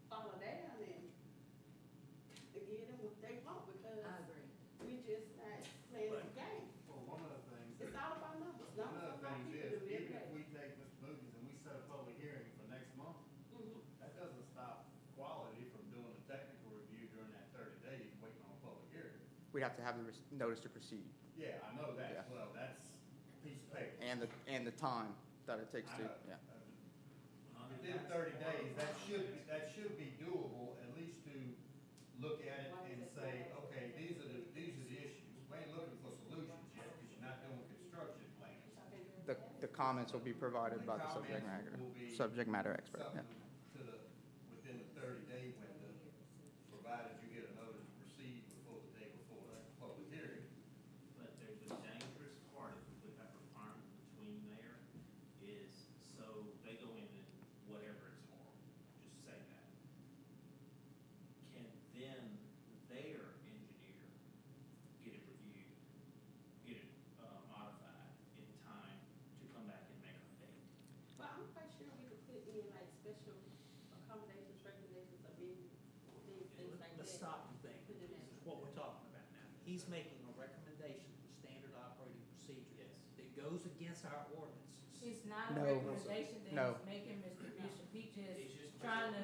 [SPEAKER 4] follow down and give them what they want, because
[SPEAKER 16] I agree.
[SPEAKER 4] we just not playing the game.
[SPEAKER 2] Well, one of the things
[SPEAKER 10] we'd have to have the notice to proceed.
[SPEAKER 2] Yeah, I know
[SPEAKER 10] Yeah.
[SPEAKER 2] that, well, that's a piece of paper.
[SPEAKER 10] And the time that it takes
[SPEAKER 2] I
[SPEAKER 10] to,
[SPEAKER 2] know.
[SPEAKER 10] yeah.
[SPEAKER 2] Within 30 days, that should be doable, at least to look at it and say, okay, these are the issues. We ain't looking for solutions yet, because you're not doing construction plans.
[SPEAKER 10] The comments will be provided by the subject matter,
[SPEAKER 2] Comments will be
[SPEAKER 10] expert, yeah.
[SPEAKER 2] something to the, within the 30-day window, provided you get a notice to proceed before the day before the public hearing.
[SPEAKER 1] But there's a dangerous part if we put that requirement between there is, so they go in and whatever is horrible, just say that. Can then their engineer get it reviewed, get it modified in time to come back and make a date?
[SPEAKER 16] Well, I'm quite sure we could put in like special accommodations, regulations, I mean, things like that.
[SPEAKER 3] Let's stop and think.
[SPEAKER 16] Put in
[SPEAKER 3] This
[SPEAKER 16] there.
[SPEAKER 3] is what we're talking about now. He's making a recommendation for standard operating procedure. That goes against our ordinances.
[SPEAKER 16] It's not a
[SPEAKER 10] No.
[SPEAKER 16] recommendation that
[SPEAKER 10] No.
[SPEAKER 16] he's making, Mr. Bishop, he just trying to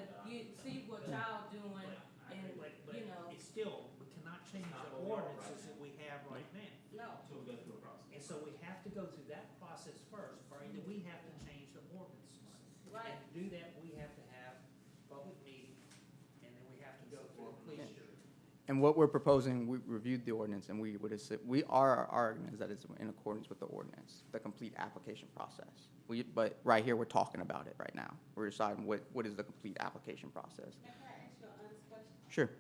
[SPEAKER 16] see what y'all doing and,
[SPEAKER 3] But
[SPEAKER 16] you know,
[SPEAKER 3] it's still, we cannot change the ordinances that we have right now.
[SPEAKER 16] no.
[SPEAKER 1] Until we go through a process.
[SPEAKER 3] And so we have to go through that process first, Brenda. We have to change the ordinances.
[SPEAKER 16] Right.
[SPEAKER 3] And to do that, we have to have public meeting, and then we have to go through a police jury.
[SPEAKER 10] And what we're proposing, we reviewed the ordinance, and our argument is that it's in accordance with the ordinance, the complete application process. But right here, we're talking about it right now. We're deciding what is the complete application process.
[SPEAKER 16] Now, can I ask you an honest question?
[SPEAKER 10] Sure.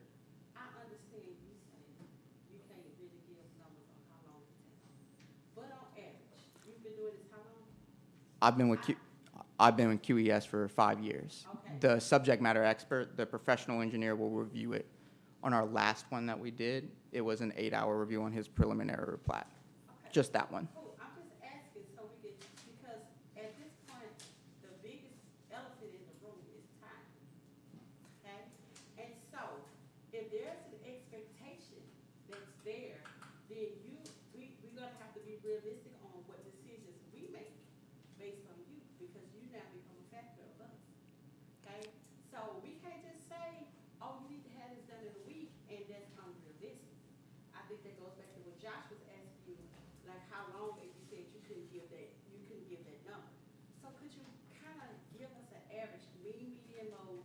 [SPEAKER 16] I understand you saying you can't really give numbers on how long it takes. But on average, you've been doing this how long?
[SPEAKER 10] I've been with QES for 5 years.
[SPEAKER 16] Okay.
[SPEAKER 10] The subject matter expert, the professional engineer, will review it. On our last one that we did, it was an 8-hour review on his preliminary plat.
[SPEAKER 16] Okay.
[SPEAKER 10] Just that one.
[SPEAKER 16] Cool, I'm just asking so we can, because at this point, the biggest elephant in the room is time. Okay? And so, if there's an expectation that's there, then we're gonna have to be realistic on what decisions we make based on you, because you now become a factor of us. Okay? So we can't just say, oh, you need to have this done in a week, and that's unrealistic. I think that goes back to what Josh was asking you, like how long, and you said you couldn't give that number. So could you kind of give us an average, mean, median, low,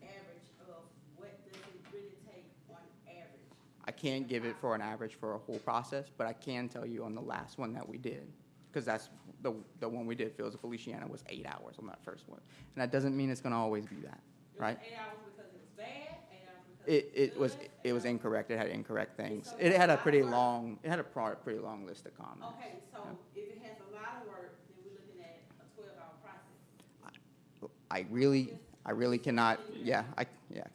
[SPEAKER 16] average of what does it really take on average?
[SPEAKER 10] I can't give it for an average for a whole process, but I can tell you on the last one that we did, because that's the one we did, Fields of Feliciana, was 8 hours on that first one. And that doesn't mean it's gonna always be that, right?
[SPEAKER 16] It was 8 hours because it was bad, 8 hours because
[SPEAKER 10] It was
[SPEAKER 16] good?
[SPEAKER 10] incorrect, it had incorrect things.
[SPEAKER 16] So
[SPEAKER 10] It had a
[SPEAKER 16] it's
[SPEAKER 10] pretty
[SPEAKER 16] a lot of
[SPEAKER 10] long, it had a pretty long list of comments.
[SPEAKER 16] Okay, so if it has a lot of work, then we're looking at a 12-hour process.
[SPEAKER 10] I really cannot, I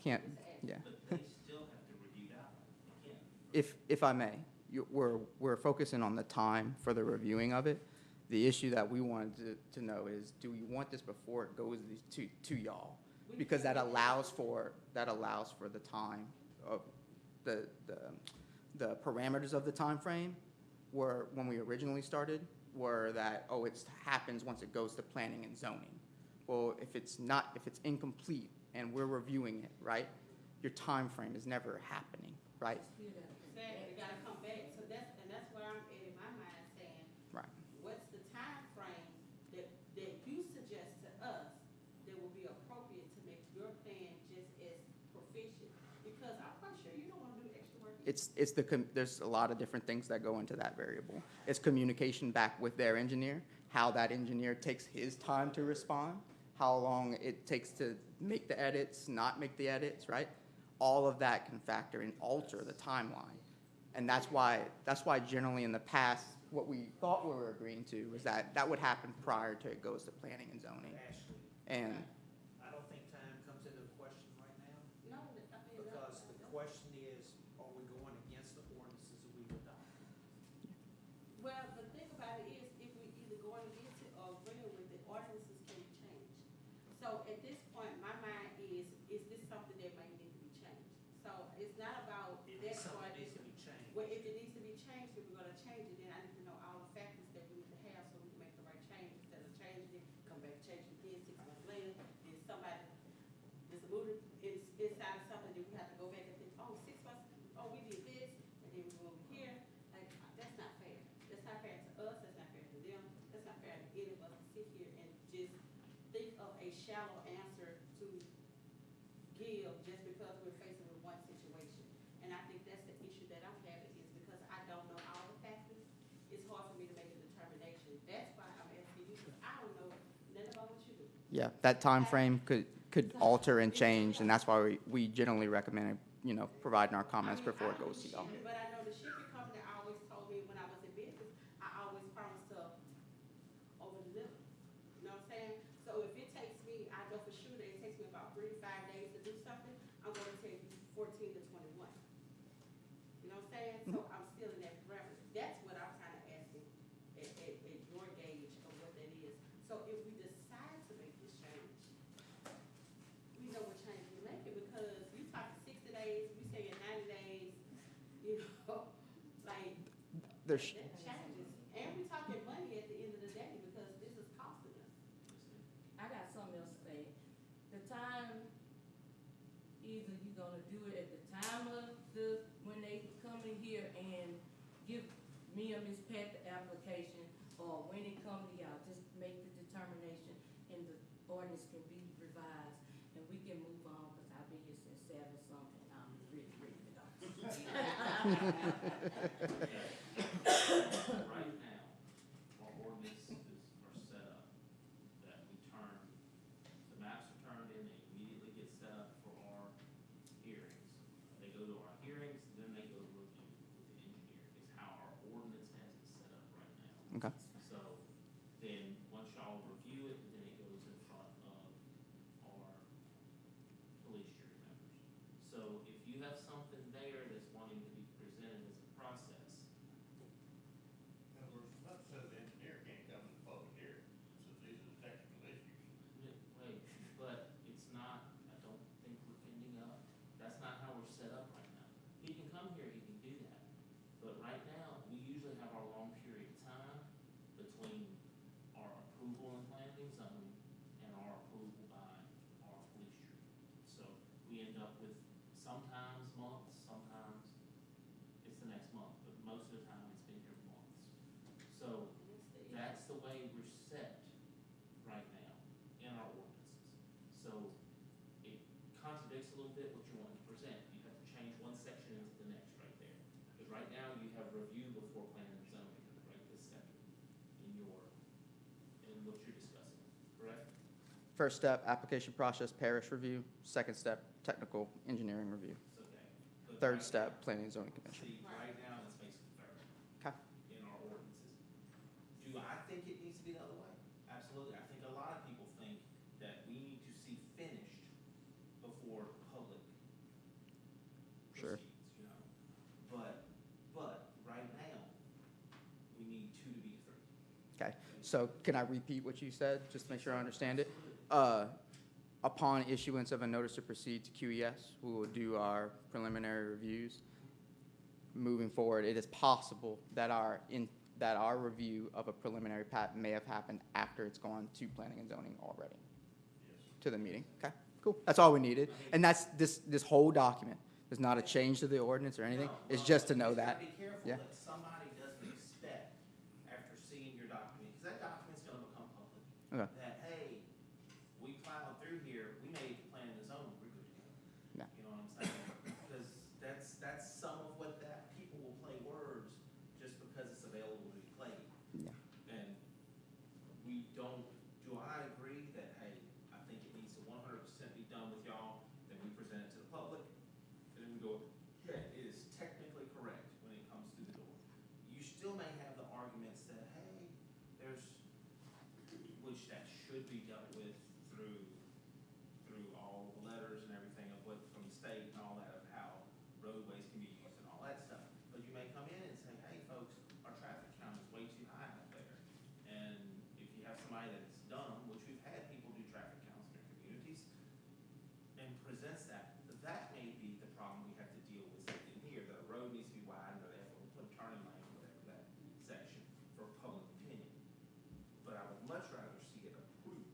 [SPEAKER 10] can't, yeah.
[SPEAKER 1] But they still have to review that. They can't.
[SPEAKER 10] If I may, we're focusing on the time for the reviewing of it. The issue that we wanted to know is, do we want this before it goes to y'all? Because that allows for the time of the parameters of the time frame. Were, when we originally started, were that, oh, it happens once it goes to planning and zoning. Well, if it's incomplete and we're reviewing it, right, your time frame is never happening, right?
[SPEAKER 16] Exactly, they gotta come back, so that's where I'm at in my mind saying,
[SPEAKER 10] Right.
[SPEAKER 16] what's the time frame that you suggest to us that will be appropriate to make your plan just as proficient? Because I'm quite sure you don't wanna do extra work.
[SPEAKER 10] There's a lot of different things that go into that variable. It's communication back with their engineer, how that engineer takes his time to respond, how long it takes to make the edits, not make the edits, right? All of that can factor and alter the timeline. And that's why generally in the past, what we thought we were agreeing to was that would happen prior to it goes to planning and zoning.
[SPEAKER 3] Ashley,
[SPEAKER 10] And
[SPEAKER 3] I don't think time comes into the question right now,
[SPEAKER 16] No, I mean,
[SPEAKER 3] because the question is, are we going against the ordinances that we've adopted?
[SPEAKER 16] well, the thing about it is, if we either going against it or agreeing with it, ordinances can be changed. So at this point, my mind is this something that might need to be changed? So it's not about
[SPEAKER 3] It
[SPEAKER 16] that
[SPEAKER 3] is something
[SPEAKER 16] part.
[SPEAKER 3] that needs to be changed.
[SPEAKER 16] Well, if it needs to be changed, if we're gonna change it, then I need to know all the factors that we need to have so we can make the right change. Instead of changing it, come back, change it again, 6 months later, then somebody, there's a movement inside of something, then we have to go back and think, oh, 6 months, oh, we did this, and then we move just because we're facing with one situation. And I think that's the issue that I'm having, is because I don't know all the factors, it's hard for me to make a determination. That's why I'm asking you, because I don't know nothing about what you do.
[SPEAKER 10] Yeah, that time frame could alter and change, and that's why we generally recommend, providing our comments before it goes to y'all.
[SPEAKER 16] But I know the shipping company always told me when I was in business, I always promised to over deliver. You know what I'm saying? So if it takes me, I know for sure that it takes me about 3 to 5 days to do something, I'm gonna tell you 14 to 21. You know what I'm saying? So I'm still in that parameter. That's what I'm kind of asking at your gauge of what that is. So if we decide to make this change, we know what change we're making, because you talking 60 days, we saying 90 days, you know, like,
[SPEAKER 10] There's,
[SPEAKER 16] that changes. And we talking money at the end of the day, because this is costing us. I got something else to say. The time, either you gonna do it at the time of when they come in here and give me or Miss Pat the application, or when it come to y'all, just make the determination and the ordinance can be revised and we can move on, because I've been here since 7-something and I'm really ready to go.
[SPEAKER 1] Right now, our ordinances are set up that we turn, the maps are turned in, they immediately get set up for our hearings. They go to our hearings, then they go to review with the engineer, is how our ordinance has it set up right now.
[SPEAKER 10] okay.
[SPEAKER 1] So then, once y'all review it, then it goes in front of our police jury members. So if you have something there that's wanting to be presented as a process,
[SPEAKER 2] In other words, nothing says the engineer can't come to the public hearing, since these are the technical issues.
[SPEAKER 1] wait, but it's not, I don't think we're ending up, that's not how we're set up right now. He can come here, he can do that, but right now, we usually have our long period of time between our approval in planning and zoning and our approval by our police jury. So we end up with sometimes months, sometimes it's the next month, but most of the time it's been here months. So that's the way we're set right now in our ordinances. So it contradicts a little bit what you want to present. You have to change one section into the next right there. Because right now you have review before planning and zoning, right this second, in what you're discussing, correct?
[SPEAKER 10] First step, application process, parish review. Second step, technical engineering review.
[SPEAKER 1] Okay. But
[SPEAKER 10] Third
[SPEAKER 1] right
[SPEAKER 10] step,
[SPEAKER 1] now-
[SPEAKER 10] planning and zoning commission.
[SPEAKER 1] See, right now, it's basically third.
[SPEAKER 10] Okay.
[SPEAKER 1] In our ordinances. Do I think it needs to be the other way? Absolutely. I think a lot of people think that we need to see finished before public
[SPEAKER 10] Sure.
[SPEAKER 1] proceeds, you know? But right now, we need 2 to be 3.
[SPEAKER 10] Okay, so can I repeat what you said, just to make sure I understand it? Upon issuance of a notice to proceed to QES, we will do our preliminary reviews. Moving forward, it is possible that our review of a preliminary plat may have happened after it's gone to planning and zoning already. To the meeting, okay, cool, that's all we needed. And that's, this whole document, there's not a change to the ordinance or anything, it's just to know that.
[SPEAKER 1] Be careful
[SPEAKER 10] Yeah.
[SPEAKER 1] that somebody doesn't expect, after seeing your document, because that document's gonna become public.
[SPEAKER 10] Okay.
[SPEAKER 1] That, hey, we plowed through here, we made the plan and zone, we're good to go.
[SPEAKER 10] Yeah.
[SPEAKER 1] You know what I'm saying? Because that's some of what that, people will play words just because it's available to be played.
[SPEAKER 10] Yeah.
[SPEAKER 1] And we don't, do I agree that, hey, I think it needs to 100% be done with y'all, then we present it to the public, and then we go, yeah, it is technically correct when it comes through the door. You still may have the arguments that, hey, which that should be dealt with through all the letters and everything of what, from the state and all that, of how roadways can be used and all that stuff. But you may come in and say, hey, folks, our traffic count is way too high out there. And if you have somebody that's done, which we've had people do traffic counts in their communities, and presents that, that may be the problem we have to deal with in here, that a road needs to be widened, or they have to put a turning lane, whatever that section, for public opinion. But I would much rather see it approved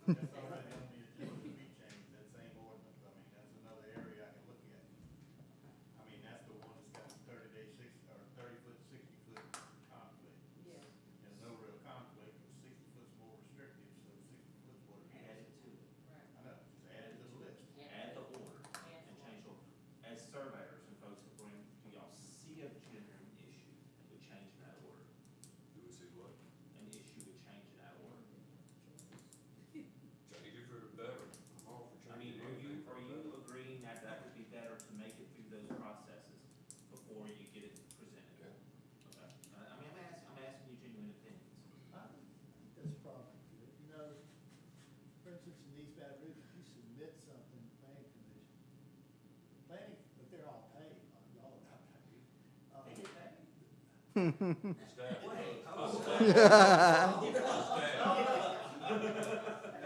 [SPEAKER 2] That's already on the agenda to be changed, that same ordinance, I mean, that's another area I can look at. I mean, that's the one that's got 30-foot, 60-foot conflict.
[SPEAKER 16] Yeah.
[SPEAKER 2] There's no real conflict, because 60-foot's more restrictive, so 60-foot's what it
[SPEAKER 1] Add
[SPEAKER 2] is.
[SPEAKER 1] it to it.
[SPEAKER 16] Right.
[SPEAKER 2] I know, just add it to the list.
[SPEAKER 1] Add the order and change the order. As surveyors and folks that bring, do y'all see a genuine issue with changing that order?
[SPEAKER 15] Do we see what?
[SPEAKER 1] An issue with changing that order?
[SPEAKER 15] Change it for the better. I'm all for
[SPEAKER 1] I mean,
[SPEAKER 15] changing
[SPEAKER 1] are
[SPEAKER 15] anything for
[SPEAKER 1] you
[SPEAKER 15] the better.
[SPEAKER 1] agreeing that that would be better to make it through those processes before you get it presented?
[SPEAKER 15] Yeah.
[SPEAKER 1] Okay. I mean, I'm asking you genuine opinions.
[SPEAKER 7] I think that's a problem. You know, for instance, in East Baton Rouge, if you submit something to planning commission, planning, but they're all paid, y'all are not paid.
[SPEAKER 15] Staff.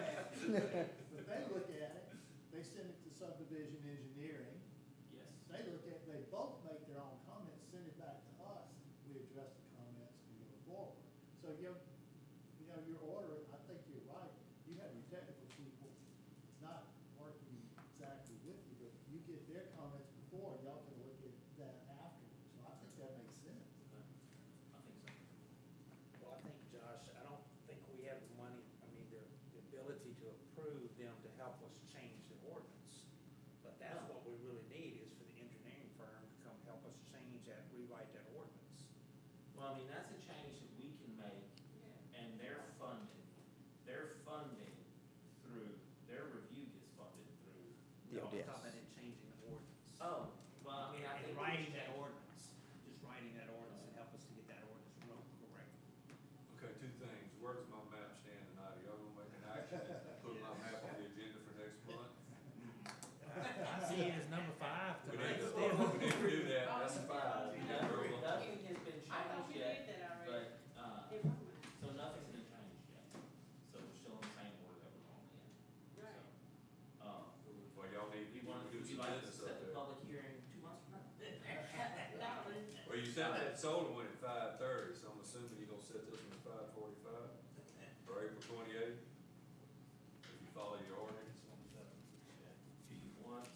[SPEAKER 7] But they look at it, they send it to subdivision engineering,
[SPEAKER 1] Yes.
[SPEAKER 7] they look at, they both make their own comments, send it back to us, we address the comments and go forward. So you know, your order, I think you're right, you have your technical people not working exactly with you, but you get their comments before, y'all can look at that afterwards, so I think that makes sense.
[SPEAKER 1] Okay. I think so.
[SPEAKER 3] Well, I think, Josh, I don't think we have the money, I mean, the ability to approve them to help us change the ordinance. But that's
[SPEAKER 1] No.
[SPEAKER 3] what we really need, is for the engineering firm to come help us change that, rewrite that ordinance.
[SPEAKER 1] Well, I mean, that's a change that we can make, and they're funding through, their review gets funded through.
[SPEAKER 3] No, I'm talking about in changing the ordinance.
[SPEAKER 1] Oh, well, I mean, I
[SPEAKER 3] And
[SPEAKER 1] think.
[SPEAKER 3] writing that ordinance, just writing that ordinance and help us to get that ordinance wrote correctly.
[SPEAKER 15] Okay, two things. Where does my map stand tonight? Are y'all gonna make an action and put my map on the agenda for next month?
[SPEAKER 3] I see it as number 5
[SPEAKER 15] We
[SPEAKER 3] tonight
[SPEAKER 15] need to,
[SPEAKER 3] still.
[SPEAKER 15] we need to do that. That's fine.
[SPEAKER 1] Nothing has been
[SPEAKER 16] I thought
[SPEAKER 1] changed
[SPEAKER 16] you
[SPEAKER 1] yet,
[SPEAKER 16] did that
[SPEAKER 1] but,
[SPEAKER 16] already. It wasn't.
[SPEAKER 1] so nothing's been changed yet. So we're still in the same order that we're normally in.
[SPEAKER 16] Right.
[SPEAKER 1] So,
[SPEAKER 15] Well, y'all need
[SPEAKER 1] we
[SPEAKER 15] to
[SPEAKER 1] want,
[SPEAKER 15] do
[SPEAKER 1] would you
[SPEAKER 15] some
[SPEAKER 1] like to
[SPEAKER 15] business
[SPEAKER 1] set
[SPEAKER 15] up
[SPEAKER 1] the
[SPEAKER 15] there.
[SPEAKER 1] public hearing 2 months from now?
[SPEAKER 15] Well, you said that solar one at 5:30, so I'm assuming you're gonna set this one at 5:45 or April 28th? If you follow your ordinance.
[SPEAKER 1] Do you want,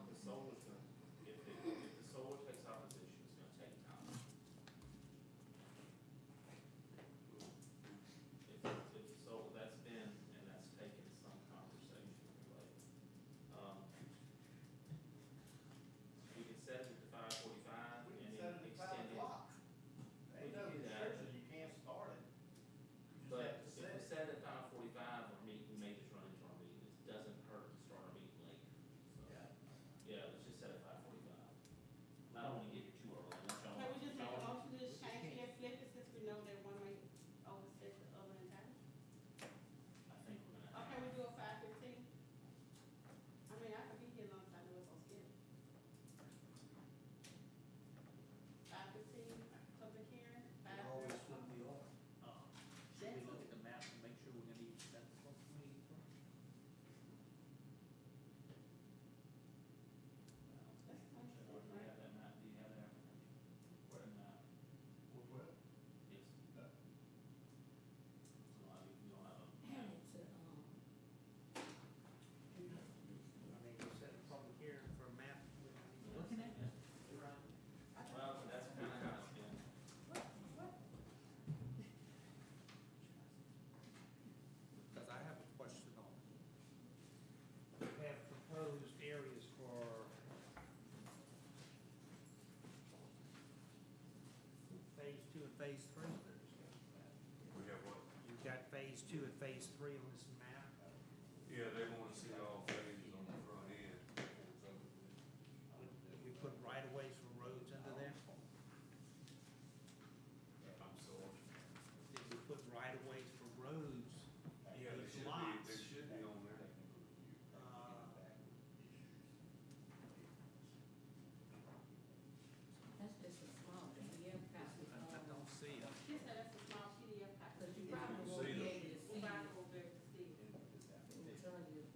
[SPEAKER 1] the solar's gonna, if the solar takes opposition, it's gonna take time. If the solar, that's been, and that's taken some conversation related. We can set it to 5:45
[SPEAKER 2] We
[SPEAKER 1] and
[SPEAKER 2] can
[SPEAKER 1] then
[SPEAKER 2] set it at
[SPEAKER 1] extend
[SPEAKER 2] 5
[SPEAKER 1] it.
[SPEAKER 2] o'clock.
[SPEAKER 1] We
[SPEAKER 2] Ain't
[SPEAKER 1] can
[SPEAKER 2] no
[SPEAKER 1] do that.
[SPEAKER 2] restriction, you can't start it. You just
[SPEAKER 1] But
[SPEAKER 2] have to
[SPEAKER 1] if
[SPEAKER 2] set
[SPEAKER 1] we
[SPEAKER 2] it.
[SPEAKER 1] set it at 5:45, our meeting, we may just run into our meeting, it doesn't hurt to start our meeting late. So,
[SPEAKER 2] Yeah.
[SPEAKER 1] yeah, let's just set it at 5:45. I don't wanna get here too early, unless y'all.
[SPEAKER 16] Can we just make a
[SPEAKER 1] y'all-
[SPEAKER 16] motion to just change it and flip it, since we know that one may overstep the other entirely?
[SPEAKER 1] I think we're gonna.
[SPEAKER 16] Okay, we do a 5:15? I mean, I could be here long as I know it's on schedule. 5:15, public hearing, 5:30.
[SPEAKER 3] Always should be on. Should we look at the map and make sure we're gonna need to set the public meeting first?
[SPEAKER 16] That's fine.
[SPEAKER 1] Do you have that map, do you have that application? Where the map?
[SPEAKER 2] With what?
[SPEAKER 1] Yes.
[SPEAKER 2] No.
[SPEAKER 1] So you don't have a.
[SPEAKER 3] I mean, we set a public hearing for a map, we're not even looking at it.
[SPEAKER 1] Well, that's kinda how it's been.
[SPEAKER 3] Because I have a question on it. We have proposed areas for phase 2 and phase 3.
[SPEAKER 15] We have what?
[SPEAKER 3] You've got phase 2 and phase 3 on this map.
[SPEAKER 15] Yeah, they wanna see all phases on the front end.
[SPEAKER 3] We put right-of-ways for roads into there.
[SPEAKER 15] I'm sorry.
[SPEAKER 3] Did we put right-of-ways for roads in
[SPEAKER 15] Yeah,
[SPEAKER 3] these lots?
[SPEAKER 15] they should be on there.
[SPEAKER 16] That's just a small PDF copy.
[SPEAKER 3] I don't see it.
[SPEAKER 16] She said that's a small PDF copy.
[SPEAKER 15] You can see them.
[SPEAKER 16] Probably won't be able to see it.
[SPEAKER 15] It's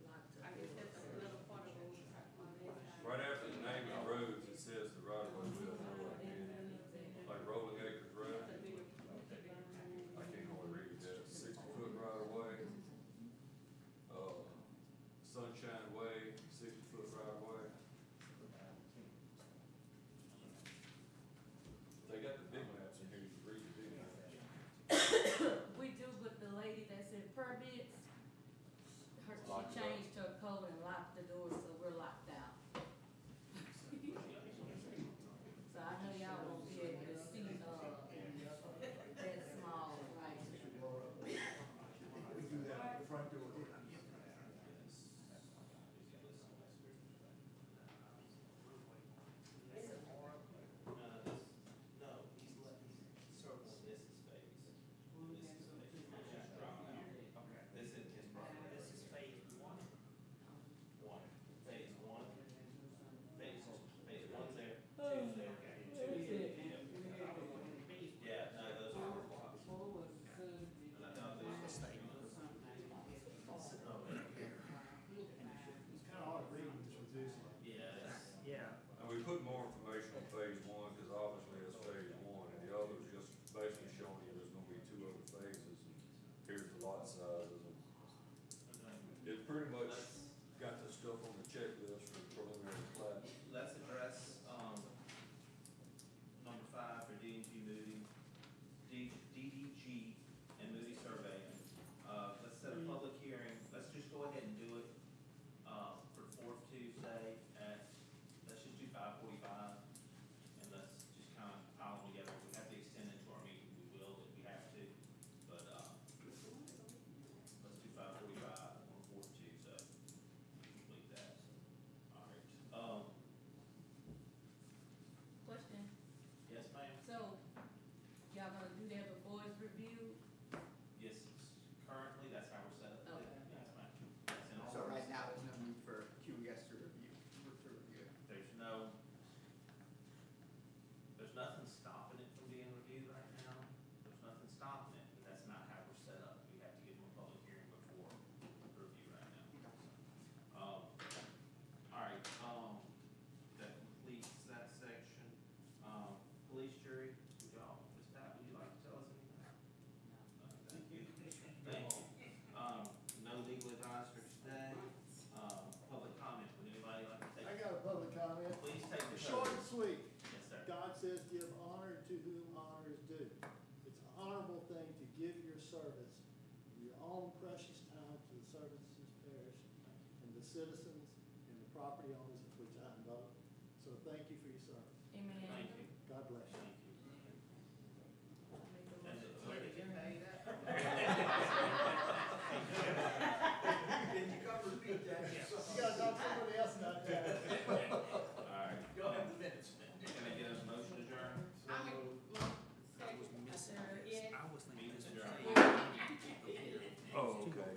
[SPEAKER 16] changed her code and locked the door, so we're locked out. So I know y'all won't be able to see, that small, right?
[SPEAKER 2] We do that at the front door.
[SPEAKER 15] And we put more information on phase one, because obviously it's phase one, and the other's just basically showing you there's gonna be 2 other phases, and here's the lot sizes. And it pretty much got the stuff on the checklist for the preliminary plat.
[SPEAKER 1] Let's address, number 5 for DDG and Moody surveying. Let's set a public hearing, let's just go ahead and do it, for the fourth Tuesday at, let's just do 5:45. And let's just kind of pile them together, if we have to extend it to our meeting, we will, if we have to. But, let's do 5:45 on the fourth Tuesday, complete that. All right,
[SPEAKER 16] Question,
[SPEAKER 1] yes, ma'am?
[SPEAKER 16] so y'all gonna do that before it's reviewed?
[SPEAKER 1] Yes, currently, that's how we're set up.
[SPEAKER 16] Okay.
[SPEAKER 1] Yes, ma'am. That's in all
[SPEAKER 10] So
[SPEAKER 1] of
[SPEAKER 10] right
[SPEAKER 1] us.
[SPEAKER 10] now, there's no need for QES to review it.
[SPEAKER 1] There's nothing stopping it from being reviewed right now. There's nothing stopping it, but that's not how we're set up. We have to give them a public hearing before the review right now. All right, that completes that section. Police jury, would y'all, Ms. Pat, would you like to tell us anything? No. Thank you. Thank you. No legal advisor today. Public comment, would anybody like to take?
[SPEAKER 7] I got a public comment.
[SPEAKER 1] Please take the.
[SPEAKER 7] Short and sweet.
[SPEAKER 1] Yes, sir.
[SPEAKER 7] God says, give honor to whom honor is due. It's an honorable thing to give your service, your own precious time to the servants of this parish and the citizens and the property owners of which I am both. So thank you for your service.
[SPEAKER 16] Amen.
[SPEAKER 1] Thank you.
[SPEAKER 7] God bless you.
[SPEAKER 1] Thank you.
[SPEAKER 16] Make a motion to adjourn.
[SPEAKER 2] Did you come repeat that?
[SPEAKER 7] You gotta talk to somebody else about that.
[SPEAKER 1] All right.
[SPEAKER 2] Go ahead, the minutes.
[SPEAKER 1] Can I get a motion to adjourn?
[SPEAKER 16] I was missing this.
[SPEAKER 3] I was thinking this was
[SPEAKER 15] Oh, okay.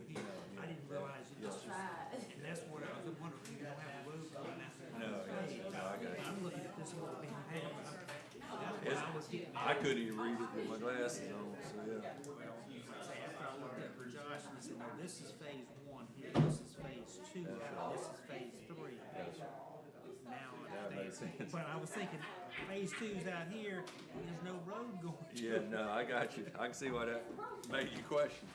[SPEAKER 3] I didn't realize it was,
[SPEAKER 16] Right.
[SPEAKER 3] and that's what I was wondering, you don't have a road going out there.
[SPEAKER 15] No, I got it.
[SPEAKER 3] I'm looking at this little being paid, but
[SPEAKER 15] I couldn't even read it with my glasses on, so yeah.
[SPEAKER 3] after I looked at for Josh, and I said, no, this is phase one here, this is phase two, this is phase three. Now I
[SPEAKER 15] That makes
[SPEAKER 3] understand.
[SPEAKER 15] sense.
[SPEAKER 3] But I was thinking, phase two's out here, and there's no road going to it.
[SPEAKER 15] Yeah, no, I got you. I can see why that made you question.